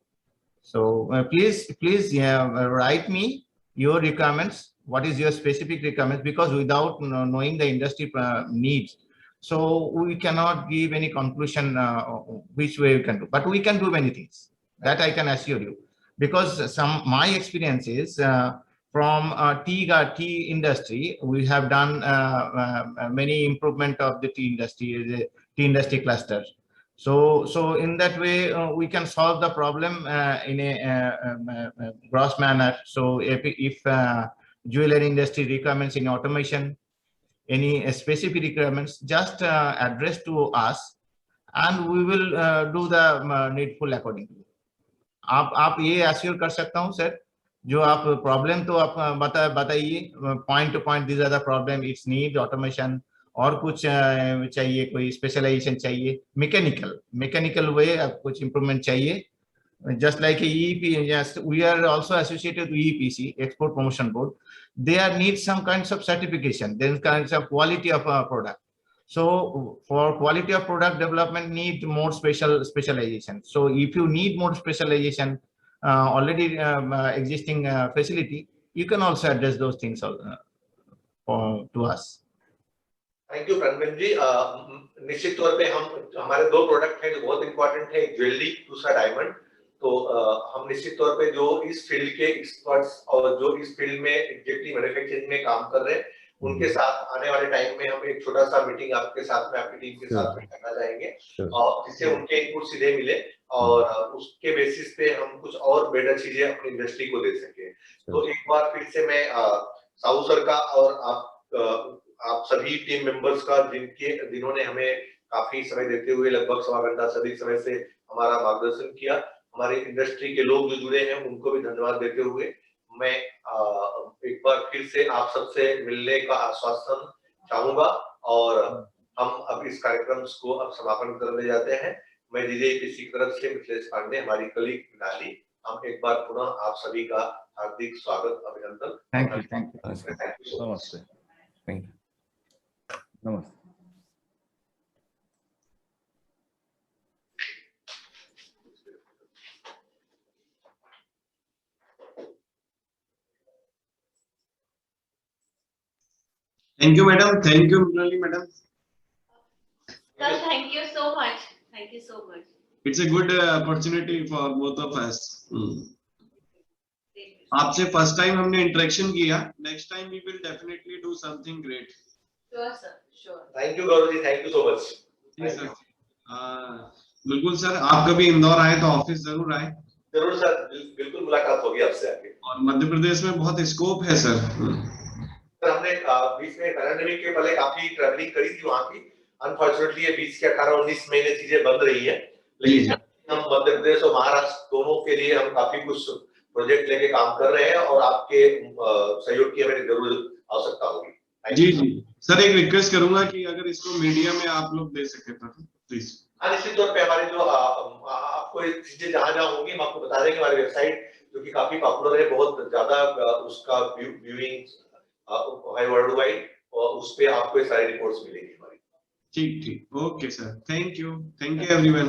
So please write me your requirements. What is your specific requirements? Because without knowing the industry needs, so we cannot give any conclusion which way we can do. But we can do many things. That I can assure you. Because my experience is from tea industry, we have done many improvement of the tea industry cluster. So in that way, we can solve the problem in a gross manner. So if jewelry industry requirements in automation, any specific requirements, just address to us, and we will do the needful accordingly. आप ये assure कर सकता हूँ sir, जो आप problem तो आप बताइए point to point, this are the problem, it's need automation, और कुछ चाहिए, कोई स्पेशलाइजेशन चाहिए, मैकेनिकल वे कुछ इंप्रूवमेंट चाहिए, just like EEP, yes, we are also associated with EPC, Export Promotion Board. They need some kinds of certification, then kinds of quality of a product. So for quality of product development, need more specialization. So if you need more specialization, already existing facility, you can also address those things to us. Thank you Ranveer ji. निश्चित तौर पे हमारे दो product हैं जो बहुत important है, jewellery, दूसरा डायमंड। तो हम निश्चित तौर पे जो इस फील्ड के एक्सपर्ट्स और जो इस फील्ड में एग्जैक्टली मैन्युफैक्चरिंग में काम कर रहे हैं, उनके साथ आने वाले टाइम में हम एक छोटा सा मीटिंग आपके साथ में, आपकी टीम के साथ में करना चाहेंगे, और जिससे उनके इनपुट सीधे मिले और उसके बेसिस पे हम कुछ और बेटर चीजें अपनी इंडस्ट्री को दे सके। तो एक बार फिर से मैं साहू सर का और आप सभी टीम मेंबर्स का, जिन्होंने हमें काफी समय देते हुए, लगभग सवा घंटा से अधिक समय से हमारा मार्गदर्शन किया, हमारे इंडस्ट्री के लोग जो जुड़े हैं उनको भी धन्यवाद देते हुए मैं एक बार फिर से आप सबसे मिलने का आश्वासन चाहूंगा, और हम अब इस कार्यक्रम को अब समापन करने जाते हैं। मैं DJEPC की तरफ से मिथिलेश पांडे, हमारी कलीग मिनाली, हम एक बार पुनः आप सभी का हार्दिक स्वागत, अभिनंदन। Thank you. नमस्ते। Thank you. नमस्ते। Thank you, madam. Thank you, Murali, madam. Sir, thank you so much. Thank you so much. It's a good opportunity for both of us. आपसे फर्स्ट टाइम हमने इंटरेक्शन किया, next time we will definitely do something great. Sure, sir. Sure. Thank you Gaurav ji, thank you so much. जी sir. बिल्कुल sir, आप कभी इंदौर आए तो office जरूर आए. जरूर सर, बिल्कुल मुलाकात होगी आपसे आगे. और मध्य प्रदेश में बहुत स्कोप है सर. सर हमने बीच में पैराडेमिक के पहले काफी ट्रैवलिंग करी थी वहाँ की. अनफॉर्चुनेटली ये 20 के 18-19 महीने चीजें बंद रही है, लेकिन हम मध्य प्रदेश और महाराष्ट्र दोनों के लिए हम काफी कुछ प्रोजेक्ट लेके काम कर रहे हैं और आपके सहयोग की हमें जरूर आवश्यकता होगी. जी जी सर, एक रिक्वेस्ट करूंगा कि अगर इसको मीडिया में आप लोग दे सके तो प्लीज. हाँ, निश्चित तौर पे हमारे जो आपको चीजें जहाँ हूँगी हम आपको बता देंगे. हमारी वेबसाइट जो कि काफी पॉपुलर है, बहुत ज्यादा उसका व्यूइंग है वर्ल्ड वाइड, और उस पे आपको ये सारी रिपोर्ट्स मिलेगी हमारी. ठीक ठीक, okay sir, thank you everyone.